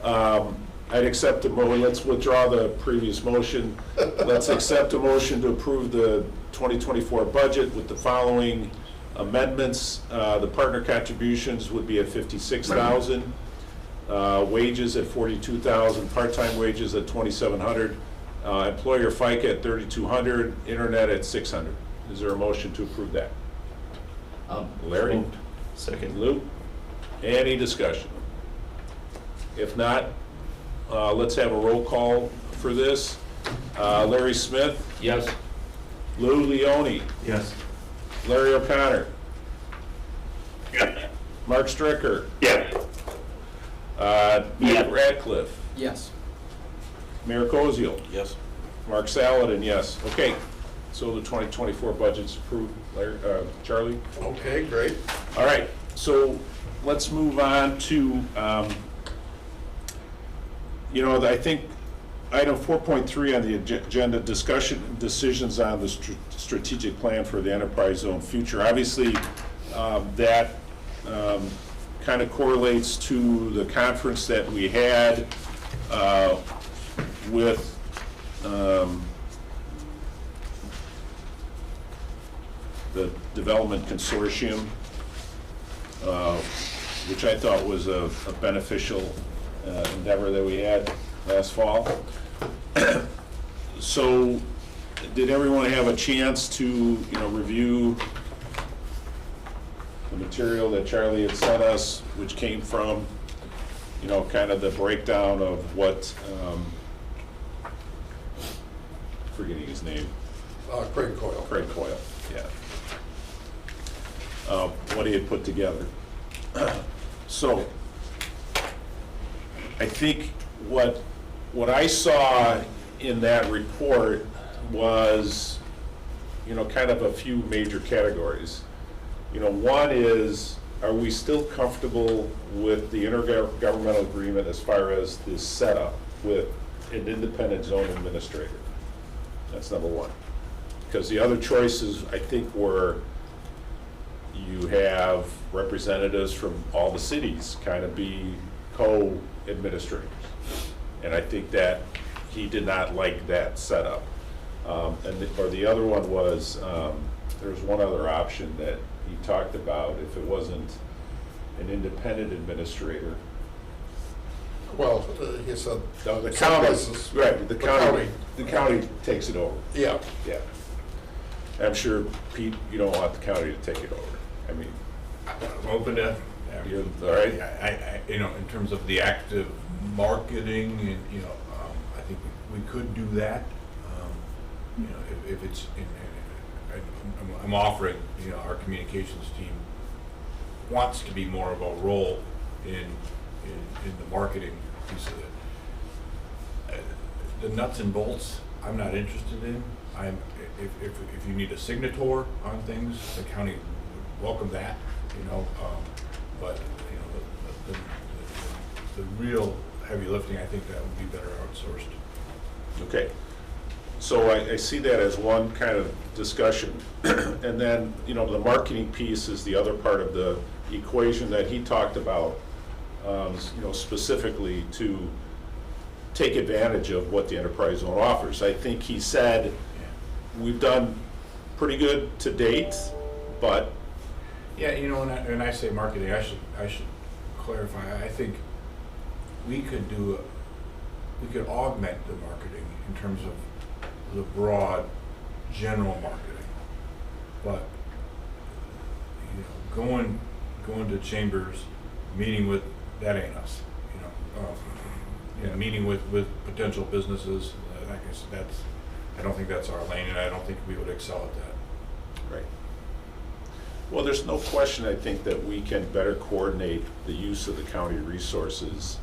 Speaker 1: I'd accept let's withdraw the previous motion. Let's accept a motion to approve the 2024 budget with the following amendments. The partner contributions would be at $56,000, wages at $42,000, part-time wages at $2,700, employer FICA at $3,200, internet at $600. Is there a motion to approve that? Larry?
Speaker 3: Second.
Speaker 1: Lou? Any discussion? If not, let's have a roll call for this. Larry Smith?
Speaker 8: Yes.
Speaker 1: Lou Leone?
Speaker 3: Yes.
Speaker 1: Larry O'Connor?
Speaker 14: Yes.
Speaker 1: Mark Stricker?
Speaker 14: Yes.
Speaker 1: Nate Radcliffe?
Speaker 15: Yes.
Speaker 1: Mayor Koziel?
Speaker 10: Yes.
Speaker 1: Mark Saladin, yes. Okay, so the 2024 budget's approved. Larry, Charlie?
Speaker 9: Okay, great.
Speaker 1: All right, so let's move on to, you know, I think Item 4.3 on the agenda, discussion decisions on the strategic plan for the enterprise zone future. Obviously, that kind of correlates to the conference that we had with the Development Consortium, which I thought was a beneficial endeavor that we had last fall. So, did everyone have a chance to, review the material that Charlie had sent us, which came from, kind of the breakdown of what, forgetting his name.
Speaker 9: Craig Coyle.
Speaker 1: Craig Coyle, yeah. What he had put together. So, I think what I saw in that report was, kind of a few major categories. One is, are we still comfortable with the intergovernmental agreement as far as this setup with an independent zone administrator? That's number one. Because the other choices, I think, were you have representatives from all the cities kind of be co-administrators. And I think that he did not like that setup. Or the other one was, there was one other option that he talked about, if it wasn't an independent administrator.
Speaker 9: Well, he said.
Speaker 1: No, the county, right, the county takes it over.
Speaker 9: Yeah.
Speaker 1: Yeah. I'm sure, Pete, you don't want the county to take it over. I mean.
Speaker 4: I'm open to,
Speaker 1: You're, all right?
Speaker 4: in terms of the active marketing and, I think we could do that. If it's, I'm offering, our communications team wants to be more of a role in the marketing piece of it. The nuts and bolts, I'm not interested in. If you need a signator on things, the county would welcome that, but, the real heavy lifting, I think that would be better outsourced.
Speaker 1: Okay. So I see that as one kind of discussion. And then, the marketing piece is the other part of the equation that he talked about, specifically to take advantage of what the enterprise zone offers. I think he said, we've done pretty good to date, but.
Speaker 4: Yeah, when I say marketing, I should clarify. I think we could augment the marketing in terms of the broad general marketing, but going to chambers, meeting with, that ain't us. Meeting with potential businesses, I guess I don't think that's our lane, and I don't think we would excel at that.
Speaker 1: Right. Well, there's no question, I think, that we can better coordinate the use of the county resources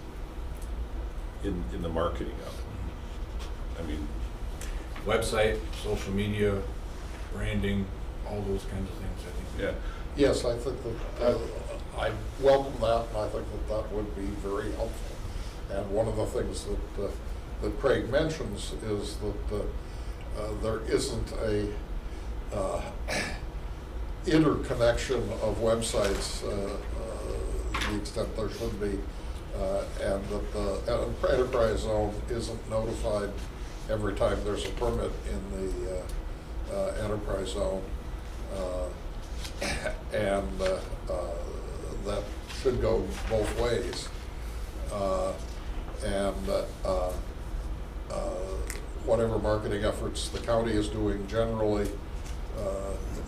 Speaker 1: in the marketing of it. I mean,
Speaker 4: website, social media, branding, all those kinds of things, I think.
Speaker 1: Yeah.
Speaker 9: Yes, I think that, I welcome that, and I think that would be very helpful. And one of the things that Craig mentions is that there isn't a interconnection of websites to the extent there should be, and that the enterprise zone isn't notified every time there's a permit in the enterprise zone, and that should go both ways. Whatever marketing efforts the county is doing generally,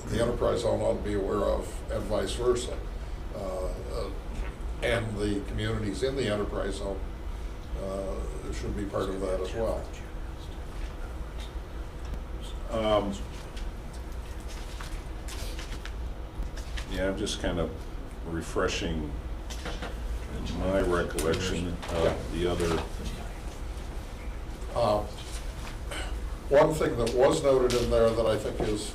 Speaker 9: the enterprise zone ought to be aware of, and vice versa. And the communities in the enterprise zone should be part of that as well.
Speaker 1: Yeah, I'm just kind of refreshing my recollection of the other.
Speaker 9: One thing that was noted in there that I think is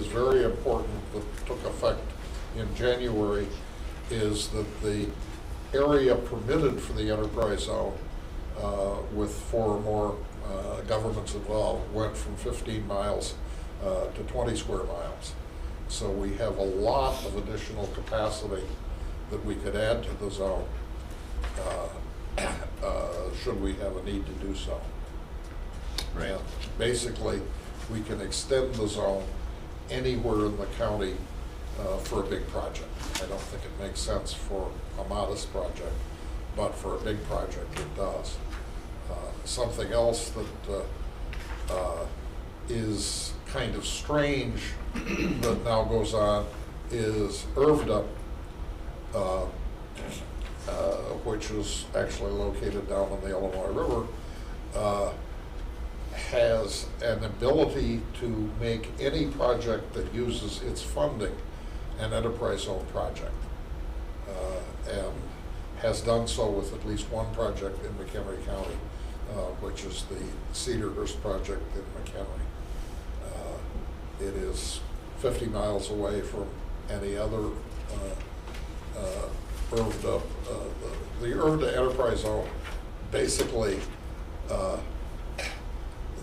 Speaker 9: very important that took effect in January is that the area permitted for the enterprise zone with 4 or more governments involved, went from 15 miles to 20 square miles. So we have a lot of additional capacity that we could add to the zone should we have a need to do so.
Speaker 1: Right.
Speaker 9: And basically, we can extend the zone anywhere in the county for a big project. I don't think it makes sense for a modest project, but for a big project, it does. Something else that is kind of strange that now goes on is IRVDA, which is actually located down on the Illinois River, has an ability to make any project that uses its funding an enterprise zone project, and has done so with at least one project in McHenry County, which is the Cedarhurst project in McHenry. It is 50 miles away from any other IRVDA. The IRVDA enterprise zone, basically,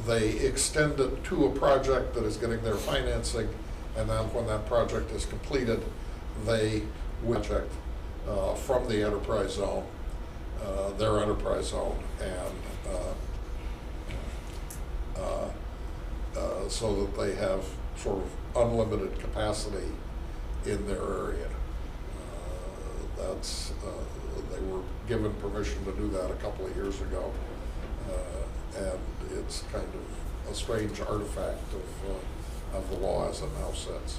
Speaker 9: they extend it to a project that is getting their financing, and then when that project is completed, they project from the enterprise zone, their enterprise zone, and so that they have sort of unlimited capacity in their area. They were given permission to do that a couple of years ago, and it's kind of a strange artifact of the law as it now sits.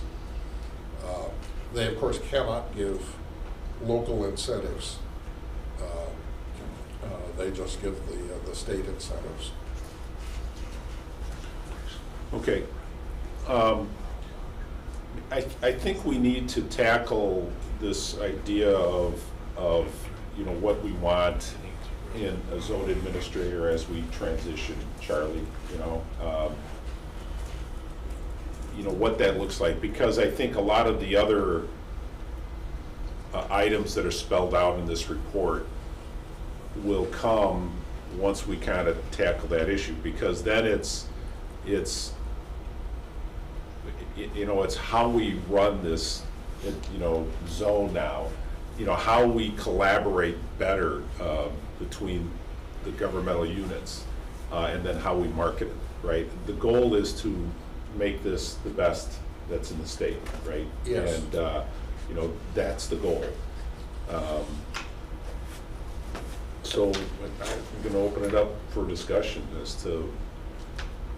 Speaker 9: They, of course, cannot give local incentives. They just give the state incentives.
Speaker 1: Okay. I think we need to tackle this idea of what we want in a zone administrator as we transition, Charlie, what that looks like, because I think a lot of the other items that are spelled out in this report will come once we kind of tackle that issue, because then it's how we run this zone now, how we collaborate better between the governmental units, and then how we market it, right? The goal is to make this the best that's in the state, right?
Speaker 9: Yes.
Speaker 1: And that's the goal. So I'm going to open it up for discussion as to,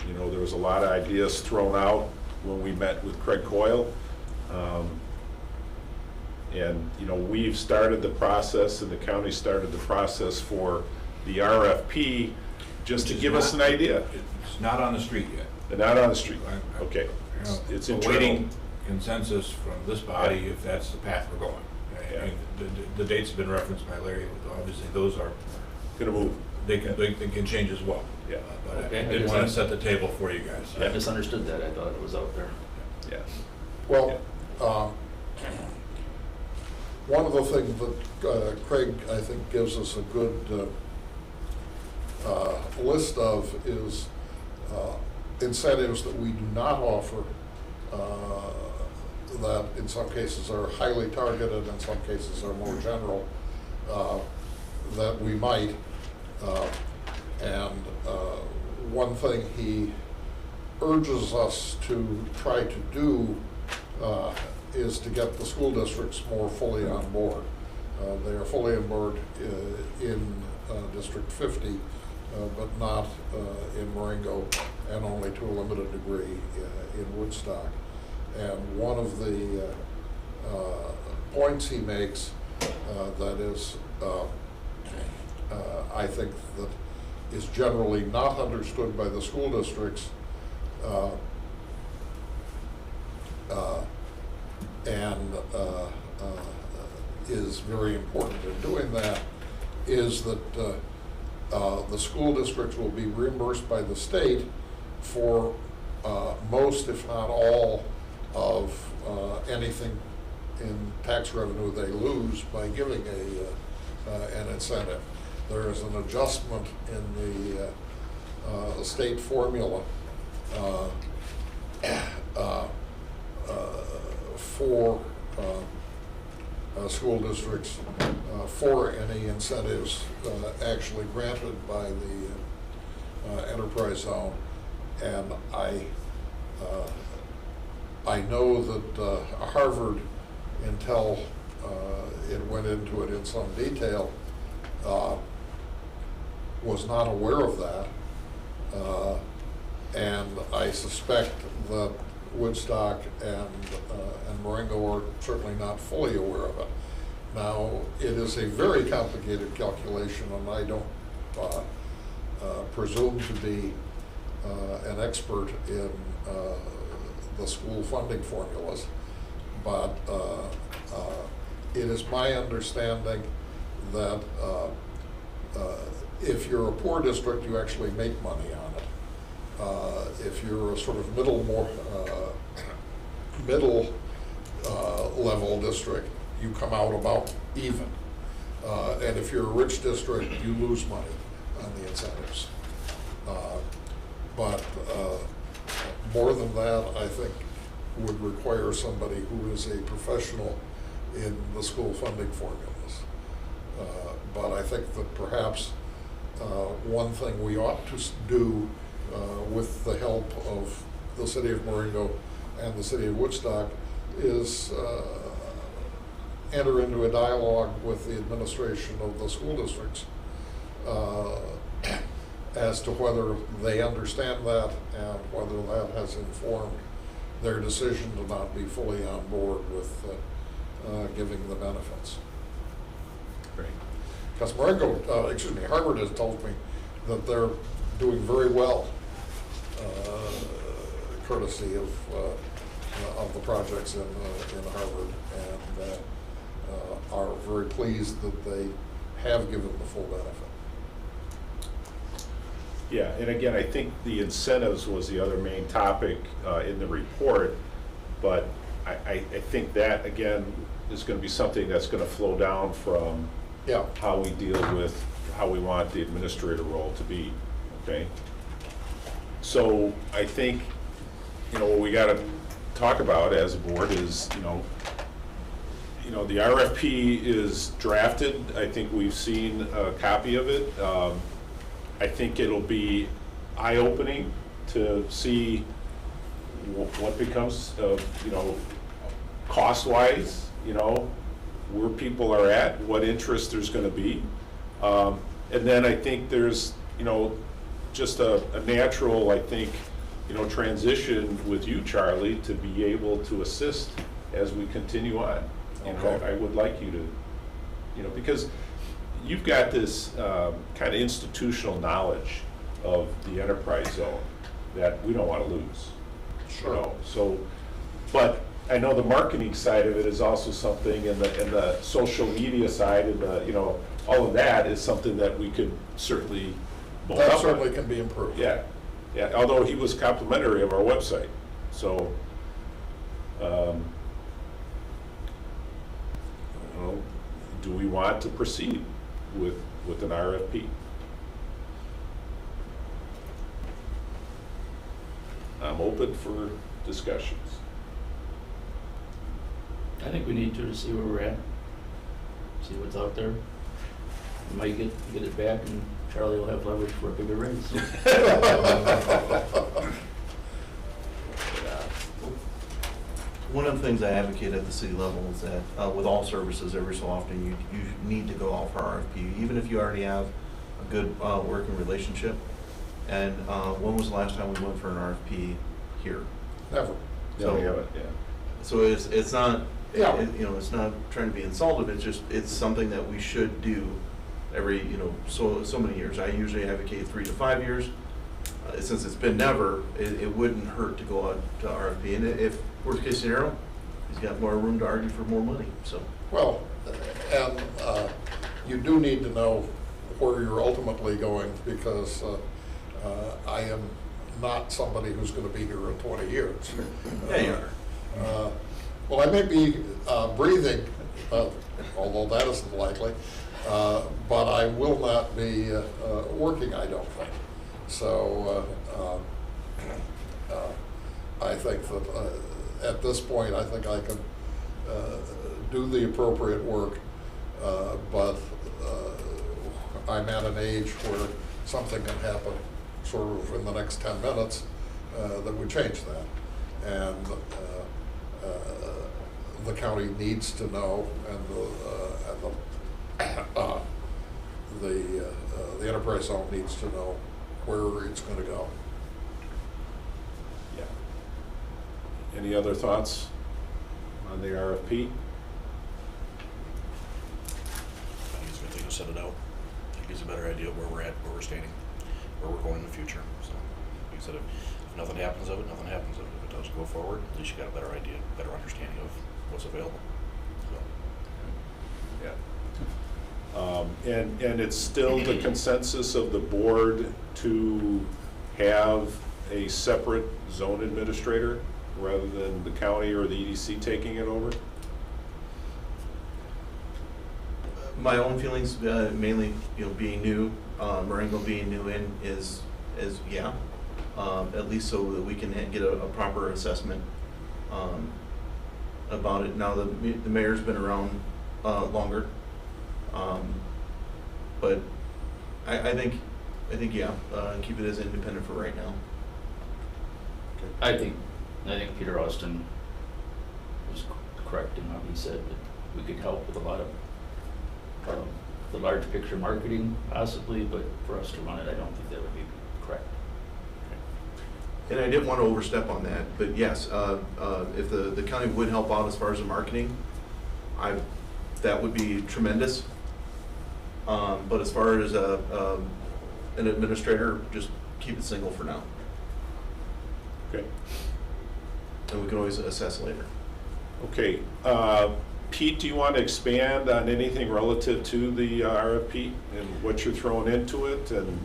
Speaker 1: there was a lot of ideas thrown out when we met with Craig Coyle. And we've started the process, and the county started the process for the RFP, just to give us an idea.
Speaker 4: It's not on the street yet.
Speaker 1: They're not on the street. Okay. It's
Speaker 4: awaiting consensus from this body if that's the path we're going.
Speaker 1: Yeah.
Speaker 4: I mean, the dates have been referenced by Larry. Obviously, those are
Speaker 1: Gonna move.
Speaker 4: They can change as well.
Speaker 1: Yeah.
Speaker 4: But
Speaker 8: Okay.
Speaker 4: I did want to set the table for you guys.
Speaker 8: I misunderstood that. I thought it was out there.
Speaker 1: Yeah.
Speaker 9: Well, one of the things that Craig, I think, gives us a good list of is incentives that we do not offer, that in some cases are highly targeted, in some cases are more general, that we might. And one thing he urges us to try to do is to get the school districts more fully on board. They are fully on board in District 50, but not in Marengo, and only to a limited degree in Woodstock. And one of the points he makes that is, I think, that is generally not understood by the school districts, and is very important in doing that, is that the school districts will be reimbursed by the state for most, if not all, of anything in tax revenue they lose by giving an incentive. there is an adjustment in the state formula for school districts for any incentives actually granted by the enterprise zone. And I know that Harvard, until it went into it in some detail, was not aware of that. And I suspect that Woodstock and Marengo are certainly not fully aware of it. Now, it is a very complicated calculation, and I don't presume to be an expert in the school funding formulas, but it is my understanding that if you're a poor district, you actually make money on it. If you're a sort of middle level district, you come out about even. And if you're a rich district, you lose money on the incentives. But more than that, I think would require somebody who is a professional in the school funding formulas. But I think that perhaps one thing we ought to do with the help of the city of Marengo and the city of Woodstock is enter into a dialogue with the administration of the school districts as to whether they understand that and whether that has informed their decision to not be fully on board with giving the benefits.
Speaker 1: Great.
Speaker 9: Because Harvard has told me that they're doing very well, courtesy of the projects in Harvard, and are very pleased that they have given the full benefit.
Speaker 1: Yeah, and again, I think the incentives was the other main topic in the report, but I think that, again, is going to be something that's going to flow down from how we deal with how we want the administrator role to be, okay? So I think, what we got to talk about as a board is, the RFP is drafted. I think we've seen a copy of it. I think it'll be eye-opening to see what becomes of, cost-wise, where people are at, what interest there's going to be. And then I think there's, just a natural, transition with you, Charlie, to be able to assist as we continue on. I would like you to, because you've got this kind of institutional knowledge of the enterprise zone that we don't want to lose.
Speaker 9: Sure.
Speaker 1: So, but I know the marketing side of it is also something, and the social media side, and all of that is something that we could certainly.
Speaker 9: That certainly can be improved.
Speaker 1: Yeah. Although he was complimentary of our website, so. Do we want to proceed with an RFP? I'm open for discussions.
Speaker 8: I think we need to see where we're at, see what's out there. We might get it back, and Charlie will have leverage for a bigger raise.
Speaker 11: One of the things I advocate at the city level is that with all services, every so often you need to go out for RFP, even if you already have a good working relationship. And when was the last time we went for an RFP here?
Speaker 9: Never.
Speaker 11: So,
Speaker 1: we haven't, yeah.
Speaker 11: So it's not, it's not trying to be insultive. It's something that we should do every so many years. I usually advocate 3 to 5 years. Since it's been never, it wouldn't hurt to go out to RFP. And if worst case scenario, he's got more room to argue for more money. So
Speaker 9: well, and you do need to know where you're ultimately going, because I am not somebody who's going to be here in 20 years.
Speaker 11: Yeah, you are.
Speaker 9: Well, I may be breathing, although that isn't likely, But I will not be working, I don't think. So I think that at this point, I think I can do the appropriate work, but I'm at an age where something can happen sort of in the next 10 minutes that would change that. And the county needs to know, and the enterprise zone needs to know where it's going to go.
Speaker 1: Yeah. Any other thoughts on the RFP?
Speaker 10: I think it's a good thing to set it out. It gives a better idea of where we're at, where we're standing, where we're going in the future. So, like I said, if nothing happens of it, nothing happens of it. If it does go forward, at least you got a better idea, better understanding of what's available. So.
Speaker 1: Yeah. And it's still the consensus of the board to have a separate zone administrator rather than the county or the EDC taking it over?
Speaker 11: My own feelings, mainly, being new, Marengo being new in is yeah, at least so that we can get a proper assessment about it. Now the mayor's been around longer, but I think yeah, keep it as independent for right now.
Speaker 8: I think Peter Austin was correct in what he said, that we could help with a lot of the large picture marketing possibly, but for us to run it, I don't think that would be correct.
Speaker 11: And I didn't want to overstep on that, but yes, if the county would help out as far as the marketing, that would be tremendous. But as far as an administrator, just keep it single for now.
Speaker 1: Okay.
Speaker 11: And we can always assess later.
Speaker 1: Okay. Pete, do you want to expand on anything relative to the RFP and what you're throwing into it? And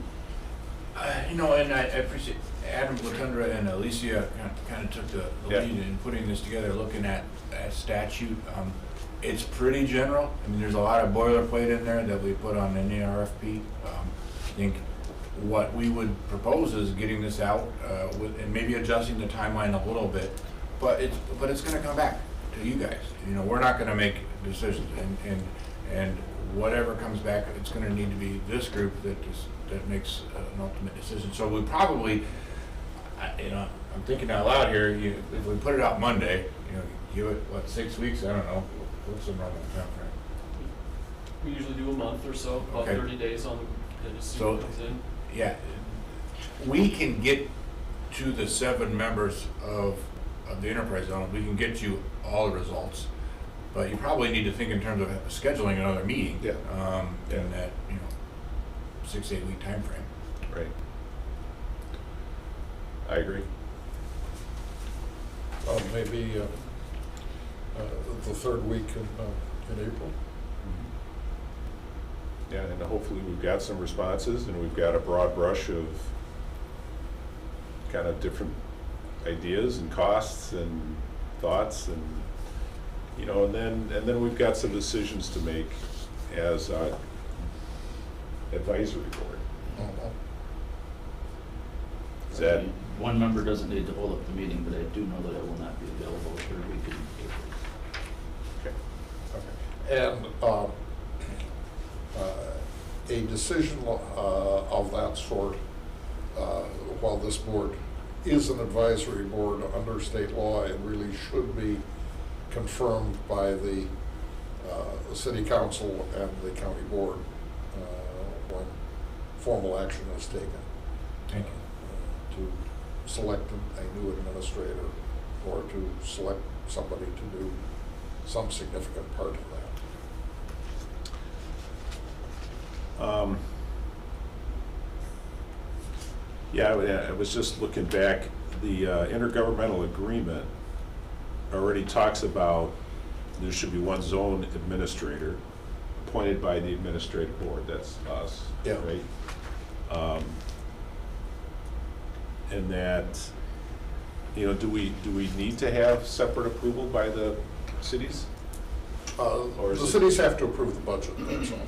Speaker 4: And I appreciate Adam, Latundra, and Alicia kind of took the lead in putting this together, looking at statute. It's pretty general. I mean, there's a lot of boilerplate in there that we put on any RFP. I think what we would propose is getting this out and maybe adjusting the timeline a little bit, but it's going to come back to you guys. We're not going to make decisions, and whatever comes back, it's going to need to be this group that makes an ultimate decision. So we probably, I'm thinking out loud here. If we put it out Monday, give it 6 weeks? I don't know. What's the normal time frame?
Speaker 7: We usually do a month or so, about
Speaker 4: Okay.
Speaker 7: 30 days on, just see
Speaker 4: So-
Speaker 7: what comes in.
Speaker 4: Yeah, we can get to the 7 members of the enterprise zone. We can get you all the results, but you probably need to think in terms of scheduling another meeting.
Speaker 1: Yeah.
Speaker 4: In that 6 to 8 week time frame.
Speaker 1: right. I agree.
Speaker 9: Maybe the third week in April.
Speaker 1: Yeah, and hopefully we've got some responses and we've got a broad brush of kind of different ideas and costs and thoughts, and and then we've got some decisions to make as advisory board. Is that
Speaker 8: One member doesn't need to hold up the meeting, but I do know that I will not be available the third week in April.
Speaker 1: okay?
Speaker 9: And a decision of that sort, while this board is an advisory board under state law and really should be confirmed by the city council and the county board when formal action is taken.
Speaker 4: Thank you.
Speaker 9: To select a new administrator or to select somebody to do some significant part of that.
Speaker 1: Yeah, I was just looking back. The intergovernmental agreement already talks about there should be one zone administrator appointed by the administrative board. That's us,
Speaker 9: Yeah.
Speaker 1: right? And that, do we need to have separate approval by the cities? Or is
Speaker 9: The
Speaker 1: it-
Speaker 9: cities have to approve the budget, that's all.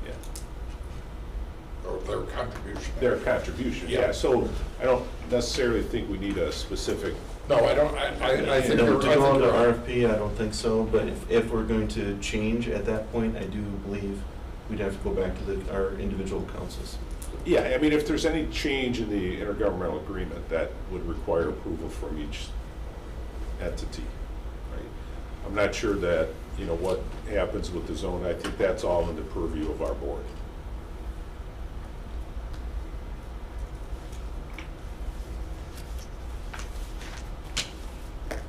Speaker 1: Yeah.
Speaker 9: Or their contribution.
Speaker 1: Their contribution, yeah. So I don't necessarily think we need a specific.
Speaker 9: No, I don't, I think.
Speaker 11: No, to
Speaker 9: I
Speaker 11: go
Speaker 9: think
Speaker 11: under
Speaker 9: you're-
Speaker 11: RFP, I don't think so, but if we're going to change at that point, I do believe we'd have to go back to our individual councils.
Speaker 1: Yeah, I mean, if there's any change in the intergovernmental agreement, that would require approval from each entity, right? I'm not sure that, you know, what happens with the zone. I think that's all in the purview of our board.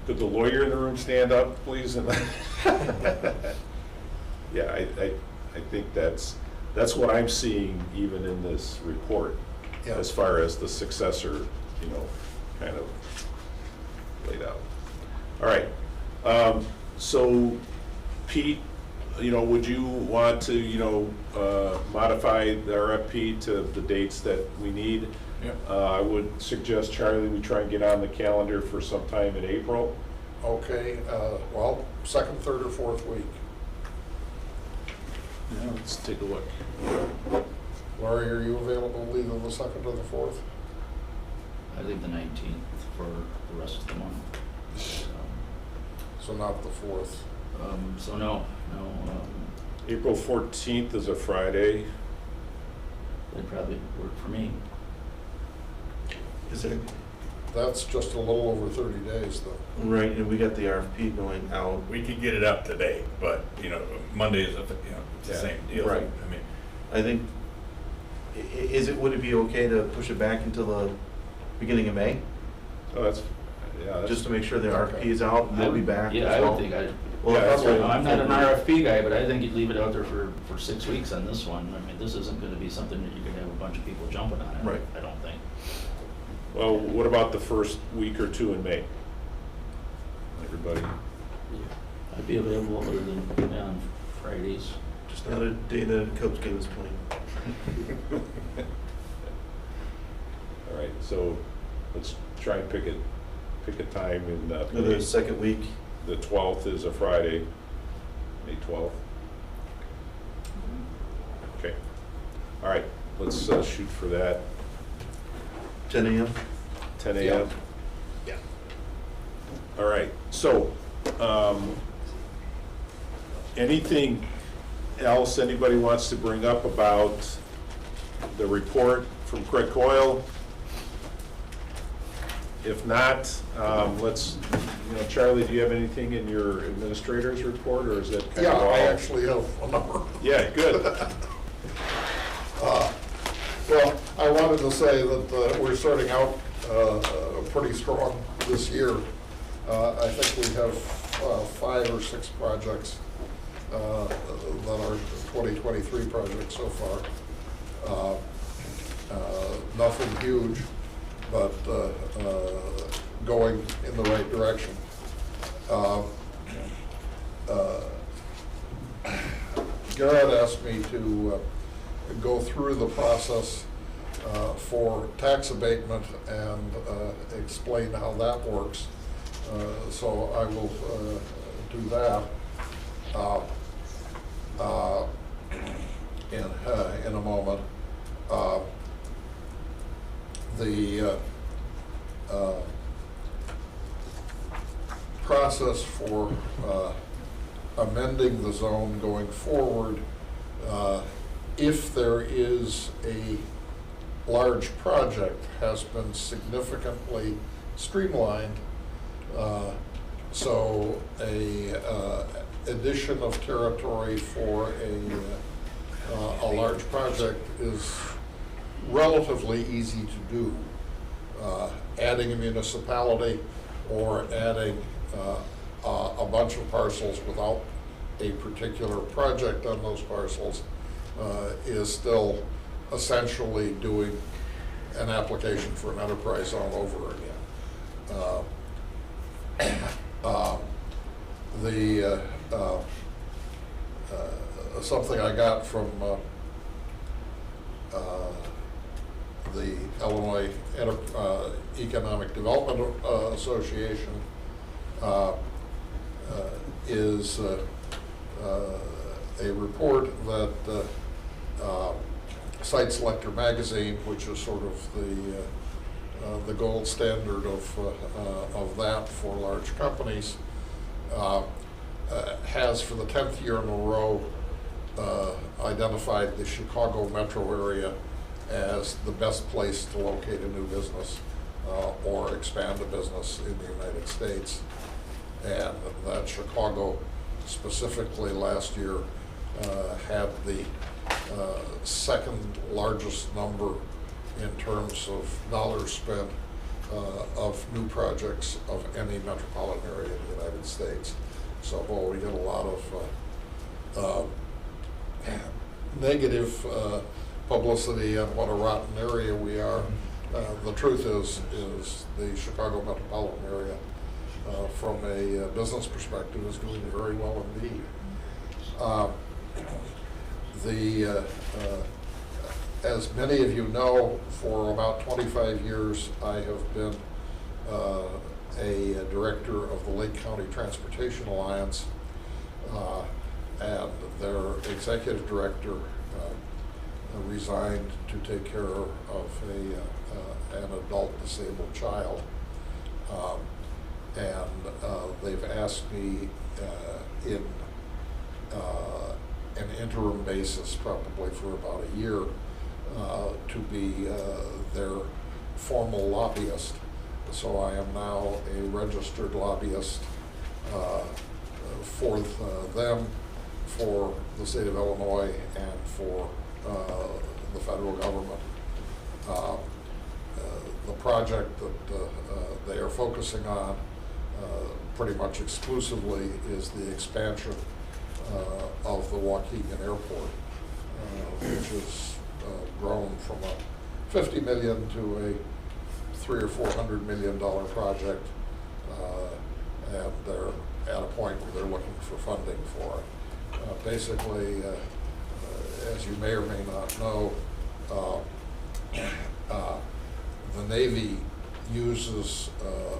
Speaker 1: Could the lawyer in the room stand up, please? And yeah, I think that's what I'm seeing even in this report,
Speaker 9: Yeah.
Speaker 1: as far as the successor, you know, kind of laid out. All right, so Pete, you know, would you want to, you know, modify the RFP to the dates that we need?
Speaker 9: Yeah.
Speaker 1: I would suggest, Charlie, we try and get on the calendar for sometime in April.
Speaker 9: Okay, well, second, third, or fourth week.
Speaker 1: Yeah, let's take a look.
Speaker 9: Laurie, are you available either the second or the fourth?
Speaker 8: I think the 19th for the rest of the month.
Speaker 9: So not the fourth.
Speaker 8: So no,
Speaker 1: April 14th is a Friday.
Speaker 8: that'd probably work for me.
Speaker 11: Is it,
Speaker 9: That's just a little over 30 days, though.
Speaker 11: right, and we got the RFP going out.
Speaker 4: We could get it up today, but, you know, Monday is, it's the
Speaker 1: Yeah.
Speaker 4: same deal.
Speaker 11: Right.
Speaker 4: I mean,
Speaker 11: I think, would it be okay to push it back until the beginning of May?
Speaker 1: Oh, that's, yeah. That's,
Speaker 11: Just to make sure the RFP is out, and we'll be back.
Speaker 8: Yeah,
Speaker 11: as
Speaker 8: I
Speaker 11: well.
Speaker 8: would think
Speaker 11: Well,
Speaker 1: Yeah, that's right.
Speaker 8: I'm not an RFP guy, but I think you'd leave it out there for 6 weeks on this one. I mean, this isn't gonna be something that you're gonna have a bunch of people jumping on it.
Speaker 11: Right.
Speaker 8: I don't think.
Speaker 1: well, what about the first week or two in May? Everybody?
Speaker 8: I'd be available other than on Fridays.
Speaker 11: Just another day the Cubs game is playing.
Speaker 1: All right, so let's try and pick a time in
Speaker 11: The second week.
Speaker 1: The 12th is a Friday, May 12th. Okay. All right, let's shoot for that,
Speaker 11: 10 a.m.
Speaker 1: 10 a.m.
Speaker 9: Yeah.
Speaker 1: All right, so, anything else anybody wants to bring up about the report from Craig Coyle? If not, let's, you know, Charlie, do you have anything in your administrator's report, or is that kind
Speaker 9: Yeah,
Speaker 1: of all?
Speaker 9: I actually have a number.
Speaker 1: Yeah, good.
Speaker 9: Well, I wanted to say that we're starting out pretty strong this year. I think we have 5 or 6 projects that are 2023 projects so far. Nothing huge, but going in the right direction. Garrett asked me to go through the process for tax abatement and explain how that works. So I will do that in a moment. The process for amending the zone going forward, if there is a large project, has been significantly streamlined. So a addition of territory for a large project is relatively easy to do. Adding a municipality or adding a bunch of parcels without a particular project on those parcels is still essentially doing an application for an enterprise zone over again. Something I got from the Illinois Economic Development Association is a report that Site Selector magazine, which is sort of the gold standard of that for large companies, has for the 10th year in a row identified the Chicago metro area as the best place to locate a new business or expand a business in the United States. And that Chicago specifically last year had the second largest number in terms of dollars spent of new projects of any metropolitan area in the United States. So while we get a lot of negative publicity on what a rotten area we are, the truth is the Chicago metropolitan area from a business perspective is doing very well indeed. As many of you know, for about 25 years, I have been a director of the Lake County Transportation Alliance, and their executive director resigned to take care of an adult disabled child. And they've asked me in an interim basis, probably for about a year, to be their formal lobbyist. So I am now a registered lobbyist for them, for the state of Illinois, and for the federal government. The project that they are focusing on pretty much exclusively is the expansion of the Waukegan Airport, which has grown from a $50 million to a $300 or $400 million project, and they're at a point where they're looking for funding for it. Basically, as you may or may not know, the Navy uses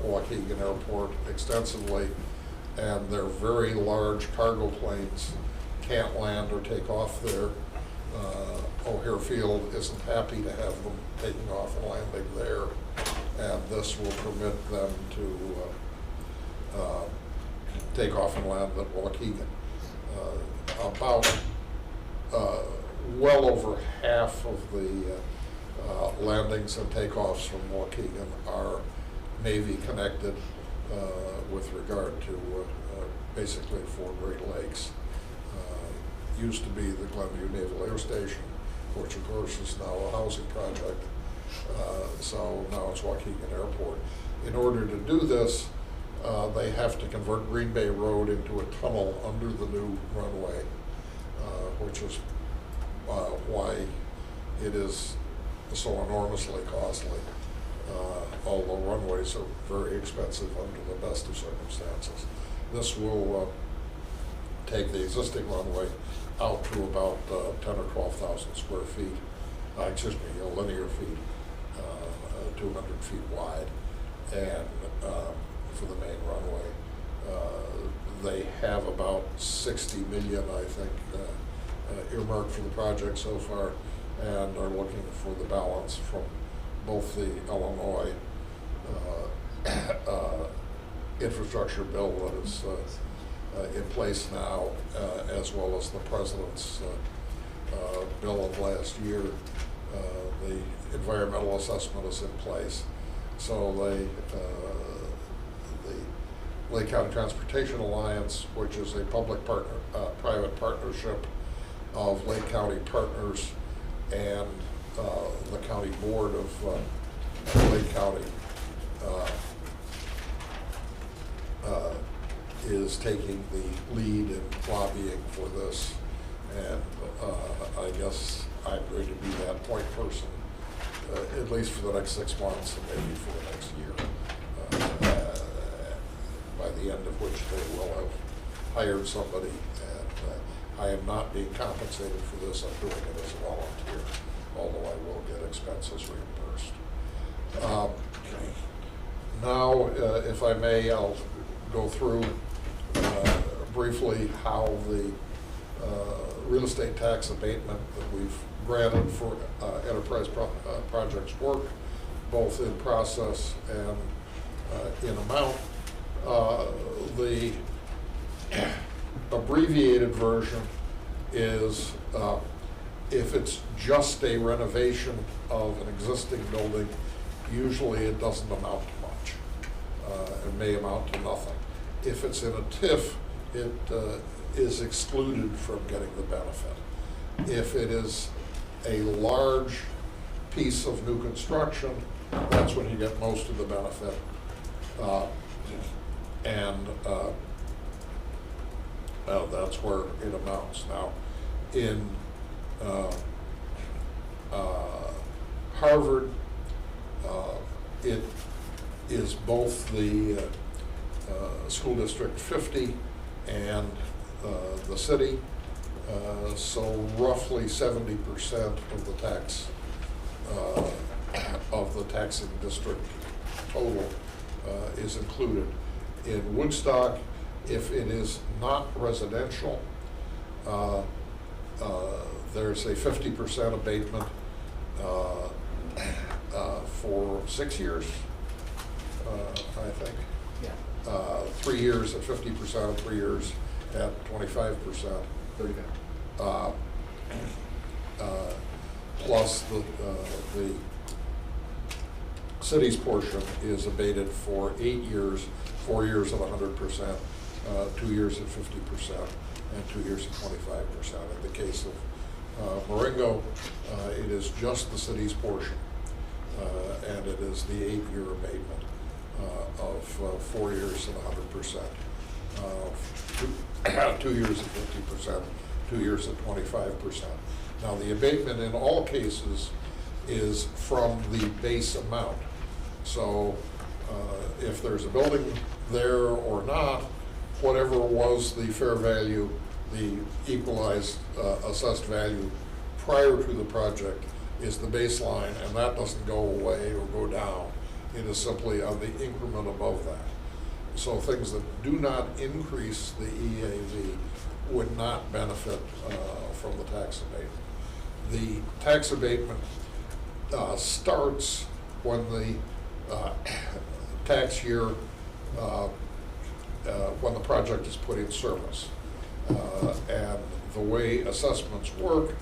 Speaker 9: Waukegan Airport extensively, and their very large cargo planes can't land or take off there. O'Hare Field isn't happy to have them taking off and landing there, and this will permit them to take off and land at Waukegan. About well over half of the landings and takeoffs from Waukegan are Navy connected with regard to basically for Great Lakes. Used to be the Glenview Naval Air Station, which of course is now a housing project. So now it's Waukegan Airport. In order to do this, they have to convert Green Bay Road into a tunnel under the new runway, which is why it is so enormously costly, although runways are very expensive under the best of circumstances. This will take the existing runway out to about 10 or 12,000 square feet, linear feet, 200 feet wide, and for the main runway. They have about 60 million, I think, earmarked for the project so far, and are looking for the balance from both the Illinois infrastructure bill that is in place now, as well as the President's bill of last year. The environmental assessment is in place. So the Lake County Transportation Alliance, which is a public-private partnership of Lake County partners and the county board of Lake County, is taking the lead in lobbying for this, and I guess I'm going to be that point person, at least for the next 6 months and maybe for the next year, by the end of which they will have hired somebody, and I am not being compensated for this. I'm doing it as a volunteer, although I will get expenses reimbursed. Now, if I may, I'll go through briefly how the real estate tax abatement that we've granted for enterprise projects work, both in process and in amount. The abbreviated version is if it's just a renovation of an existing building, usually it doesn't amount to much. It may amount to nothing. If it's in a TIF, it is excluded from getting the benefit. If it is a large piece of new construction, that's when you get most of the benefit. That's where it amounts. Now, in Harvard, it is both the school district 50 and the city, so roughly 70% of the tax of the taxing district total is included. In Woodstock, if it is not residential, there's a 50% abatement for 6 years, I think.
Speaker 15: Yeah.
Speaker 9: 3 years at 50%, 3 years at 25%.
Speaker 15: 35.
Speaker 9: Plus the city's portion is abated for 8 years, 4 years at 100%, 2 years at 50%, and 2 years at 25%. In the case of Marengo, it is just the city's portion, and it is the 8-year abatement of 4 years at 100%, 2 years at 50%, 2 years at 25%. Now, the abatement in all cases is from the base amount. So if there's a building there or not, whatever was the fair value, the equalized assessed value prior to the project is the baseline, and that doesn't go away or go down. It is simply on the increment above that. So things that do not increase the EAV would not benefit from the tax abatement. The tax abatement starts when the tax year, when the project is put in service. And the way assessments work,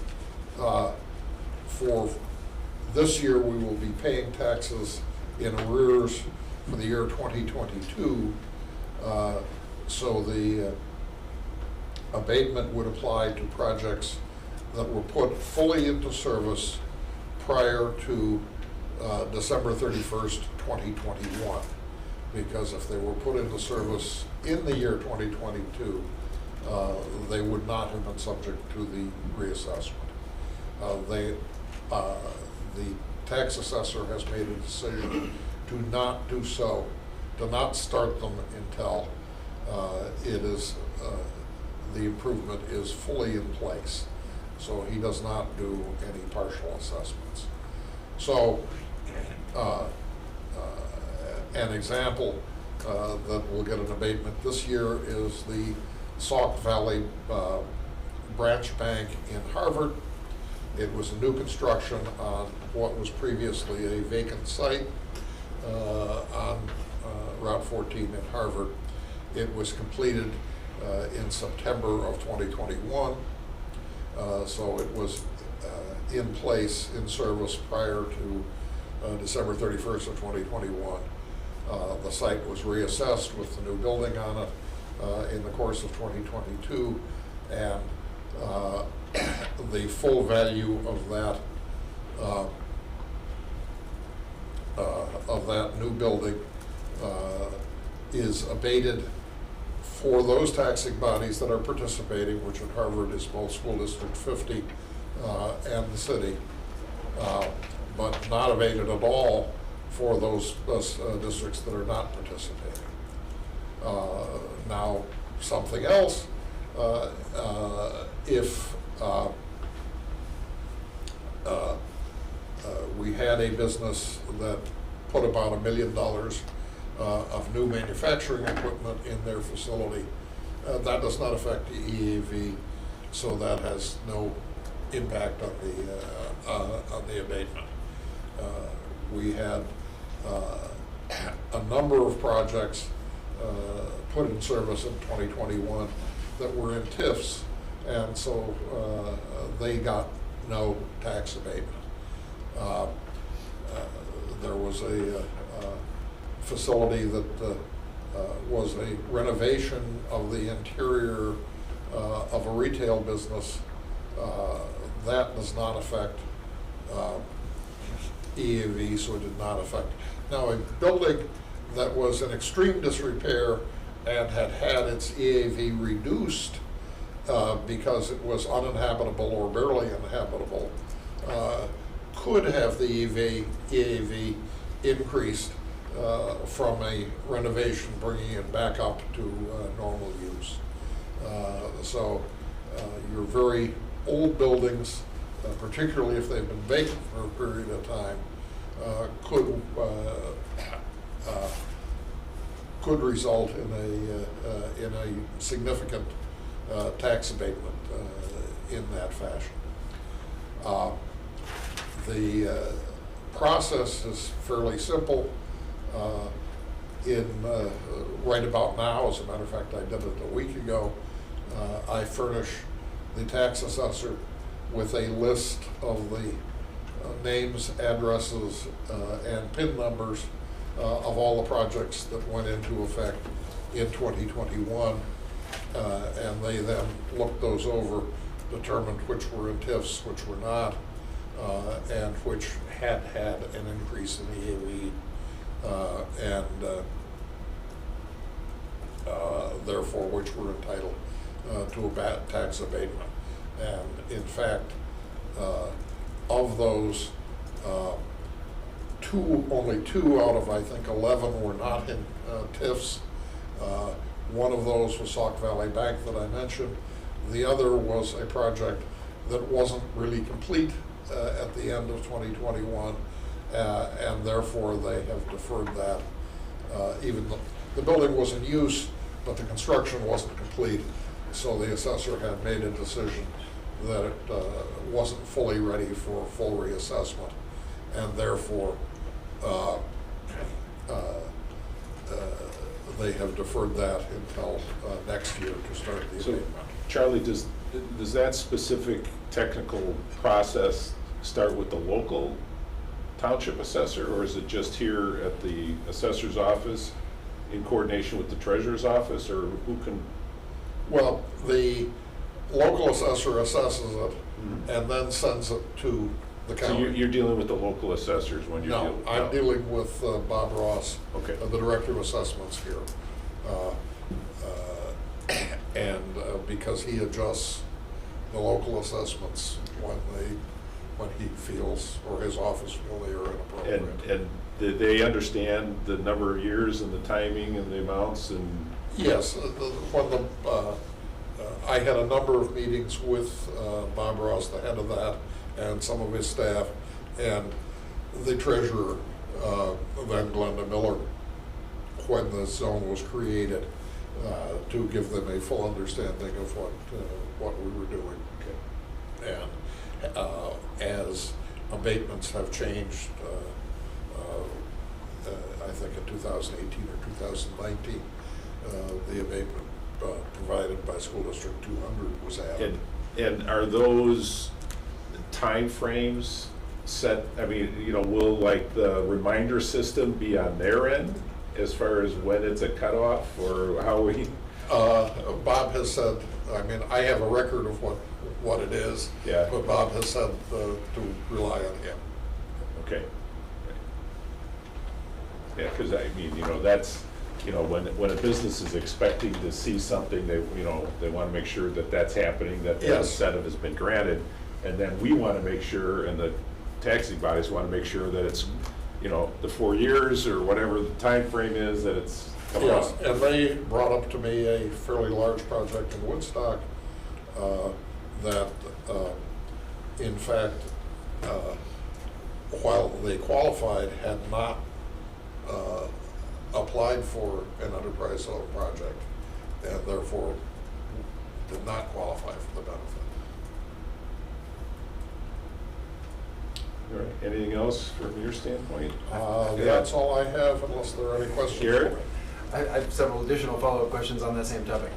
Speaker 9: for this year we will be paying taxes in arrears for the year 2022. So the abatement would apply to projects that were put fully into service prior to December 31st, 2021. Because if they were put into service in the year 2022, they would not have been subject to the reassessment. The tax assessor has made a decision to not do so, to not start them until the improvement is fully in place. So he does not do any partial assessments. So an example that will get an abatement this year is the Sauk Valley branch bank in Harvard. It was a new construction on what was previously a vacant site on Route 14 in Harvard. It was completed in September of 2021, so it was in place, in service prior to December 31st of 2021. The site was reassessed with the new building on it in the course of 2022, and the full value of that new building is abated for those taxing bodies that are participating, which at Harvard is both School District 50 and the city, but not abated at all for those districts that are not participating. Now, something else, if we had a business that put about $1 million of new manufacturing equipment in their facility, that does not affect the EAV so that has no impact on the abatement. We had a number of projects put in service in 2021 that were in TIFs, and so they got no tax abatement. There was a facility that was a renovation of the interior of a retail business. That does not affect EAV, so it did not affect. Now, a building that was in extreme disrepair and had had its EAV reduced because it was uninhabitable or barely inhabitable, could have the EAV increased from a renovation, bringing it back up to normal use. So your very old buildings, particularly if they've been vacant for a period of time, could result in a significant tax abatement in that fashion. The process is fairly simple. Right about now, as a matter of fact, I did it a week ago, I furnish the tax assessor with a list of the names, addresses, and PIN numbers of all the projects that went into effect in 2021. And they then looked those over, determined which were in TIFs, which were not, and which had an increase in EAV, and therefore which were entitled to a tax abatement. And in fact, of those, only two out of, I think, 11 were not in TIFs. One of those was Sauk Valley Bank that I mentioned. The other was a project that wasn't really complete at the end of 2021, and therefore they have deferred that. Even the building was in use, but the construction wasn't complete, so the assessor had made a decision that it wasn't fully ready for full reassessment, and therefore they have deferred that until next year to start the abatement.
Speaker 1: Charlie, does that specific technical process start with the local township assessor, or is it just here at the assessor's office in coordination with the treasurer's office, or who can?
Speaker 9: Well, the local assessor assesses it and then sends it to the county.
Speaker 1: So you're dealing with the local assessors when you're dealing?
Speaker 9: No, I'm dealing with Bob Ross,
Speaker 1: okay,
Speaker 9: the director of assessments here. And because he adjusts the local assessments when he feels, or his office feel they are inappropriate.
Speaker 1: And did they understand the number of years and the timing and the amounts and?
Speaker 9: Yes, I had a number of meetings with Bob Ross, the head of that, and some of his staff, and the treasurer, then Glenda Miller, when the zone was created, to give them a full understanding of what we were doing. Okay. And as abatements have changed, I think in 2018 or 2019, the abatement provided by School District 200 was added.
Speaker 1: And are those time frames set? I mean, will like the reminder system be on their end as far as when it's a cutoff, or how we?
Speaker 9: Bob has said, I mean, I have a record of what it is,
Speaker 1: yeah,
Speaker 9: but Bob has said to rely on him.
Speaker 1: Okay. Yeah, because I mean, that's, when a business is expecting to see something, they want to make sure that that's happening, that the incentive has been granted, and then we want to make sure, and the taxing bodies want to make sure that it's, the 4 years or whatever the time frame is, that it's coming out.
Speaker 9: Yes, and they brought up to me a fairly large project in Woodstock that, in fact, while they qualified, had not applied for an enterprise zone project, and therefore did not qualify for the benefit.
Speaker 1: All right, anything else from your standpoint?
Speaker 9: That's all I have, unless there are any questions.
Speaker 1: Garrett?
Speaker 5: I have several additional follow-up questions on that same topic.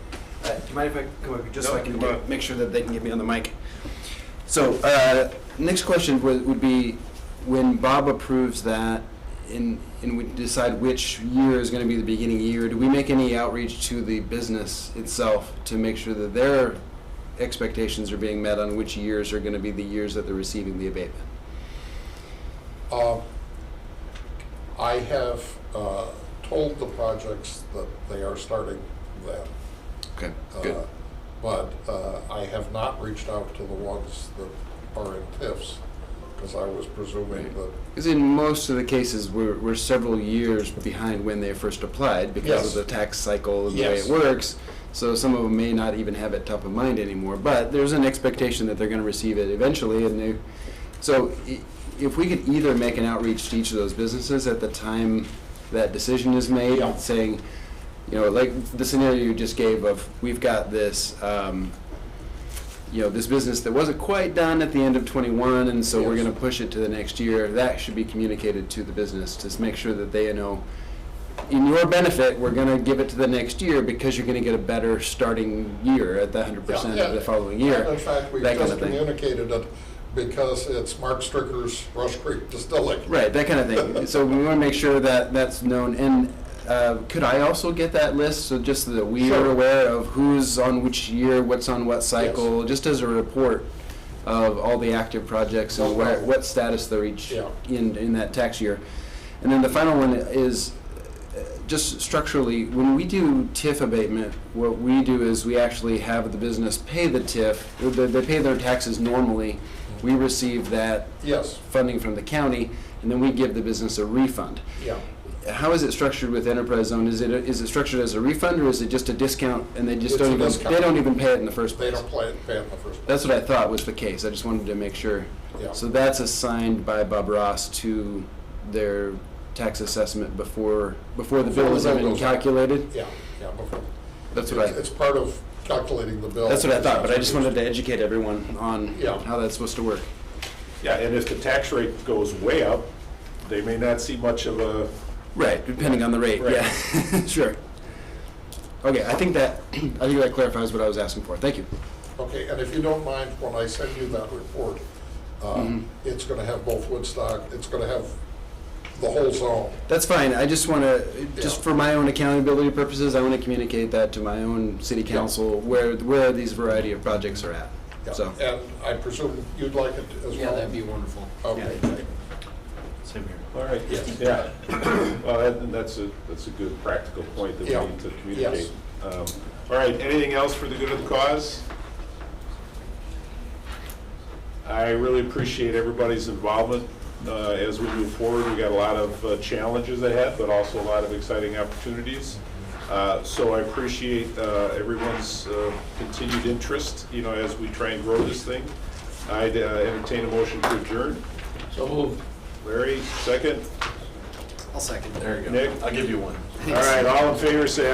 Speaker 5: Do you mind if I come up, just so
Speaker 1: No,
Speaker 5: I can
Speaker 1: come on.
Speaker 5: make sure that they can get me on the mic? So, next question would be, when Bob approves that, and we decide which year is going to be the beginning year, do we make any outreach to the business itself to make sure that their expectations are being met on which years are going to be the years that they're receiving the abatement?
Speaker 9: I have told the projects that they are starting then.
Speaker 5: Okay, good.
Speaker 9: But I have not reached out to the ones that are in TIFs, because I was presuming that.
Speaker 5: Because in most of the cases, we're several years behind when they first applied because
Speaker 9: Yes.
Speaker 5: of the tax cycle and the
Speaker 9: Yes.
Speaker 5: way it works. So some of them may not even have it top of mind anymore. But there's an expectation that they're going to receive it eventually. So if we could either make an outreach to each of those businesses at the time that decision is made,
Speaker 9: Yeah.
Speaker 5: saying, like the scenario you just gave of, we've got this, this business that wasn't quite done at the end of 21, and so we're
Speaker 9: Yes.
Speaker 5: going to push it to the next year. That should be communicated to the business to make sure that they know, in your benefit, we're going to give it to the next year because you're going to get a better starting year at the 100% of the following year.
Speaker 9: And in fact, we
Speaker 5: that kind
Speaker 9: just
Speaker 5: of thing.
Speaker 9: communicated it because it's Mark Stricker's Rush Creek Distilling.
Speaker 5: Right, that kind of thing. So we want to make sure that that's known. And could I also get that list, so just so that we are
Speaker 9: Sure.
Speaker 5: aware of who's on which year, what's on what cycle, just as a report of all the active projects and
Speaker 9: No problem.
Speaker 5: what status they're each
Speaker 9: Yeah.
Speaker 5: in that tax year. And then the final one is just structurally, when we do TIF abatement, what we do is we actually have the business pay the TIF. They pay their taxes normally. We receive that
Speaker 9: Yes,
Speaker 5: funding from the county, and then we give the business a refund.
Speaker 9: yeah.
Speaker 5: How is it structured with Enterprise Zone? Is it structured as a refund, or is it just a discount and they just
Speaker 9: It's a
Speaker 5: don't even
Speaker 9: discount.
Speaker 5: they don't even pay it in the first
Speaker 9: They
Speaker 5: place?
Speaker 9: don't pay it in the first place.
Speaker 5: That's what I thought was the case. I just wanted to make sure.
Speaker 9: Yeah.
Speaker 5: So that's assigned by Bob Ross to their tax assessment before the bill is even
Speaker 9: goes out.
Speaker 5: calculated.
Speaker 9: Yeah, before.
Speaker 5: That's what
Speaker 9: It's part of calculating the bill.
Speaker 5: That's what I thought, but I just wanted to educate everyone on
Speaker 9: Yeah.
Speaker 5: how that's supposed to work.
Speaker 1: Yeah, and if the tax rate goes way up, they may not see much of a,
Speaker 5: Right, depending on the rate.
Speaker 1: Right.
Speaker 5: Yeah, sure. Okay, I think that clarifies what I was asking for. Thank you.
Speaker 9: Okay, and if you don't mind, when I send you that report, it's going to have both Woodstock, it's going to have the whole zone.
Speaker 5: That's fine. I just want to, just
Speaker 9: Yeah.
Speaker 5: for my own accountability purposes, I want to communicate that to my own city council where these variety of projects are at.
Speaker 9: Yeah.
Speaker 5: So,
Speaker 9: And I presume you'd like it as well?
Speaker 15: Yeah, that'd be wonderful.
Speaker 9: Okay.
Speaker 10: Same here.
Speaker 1: all right,
Speaker 9: Yes.
Speaker 1: yeah. Well, that's a good practical point that
Speaker 9: Yeah.
Speaker 1: we need to communicate.
Speaker 9: Yes.
Speaker 1: All right, anything else for the good of the cause? I really appreciate everybody's involvement as we move forward. We got a lot of challenges ahead, but also a lot of exciting opportunities. So I appreciate everyone's continued interest, as we try and grow this thing. I'd entertain a motion to adjourn.
Speaker 8: So moved.
Speaker 1: Larry, second.
Speaker 15: I'll second.
Speaker 10: There you go.
Speaker 1: Nick?
Speaker 10: I'll give you one.
Speaker 1: All right, all in favor, say aye.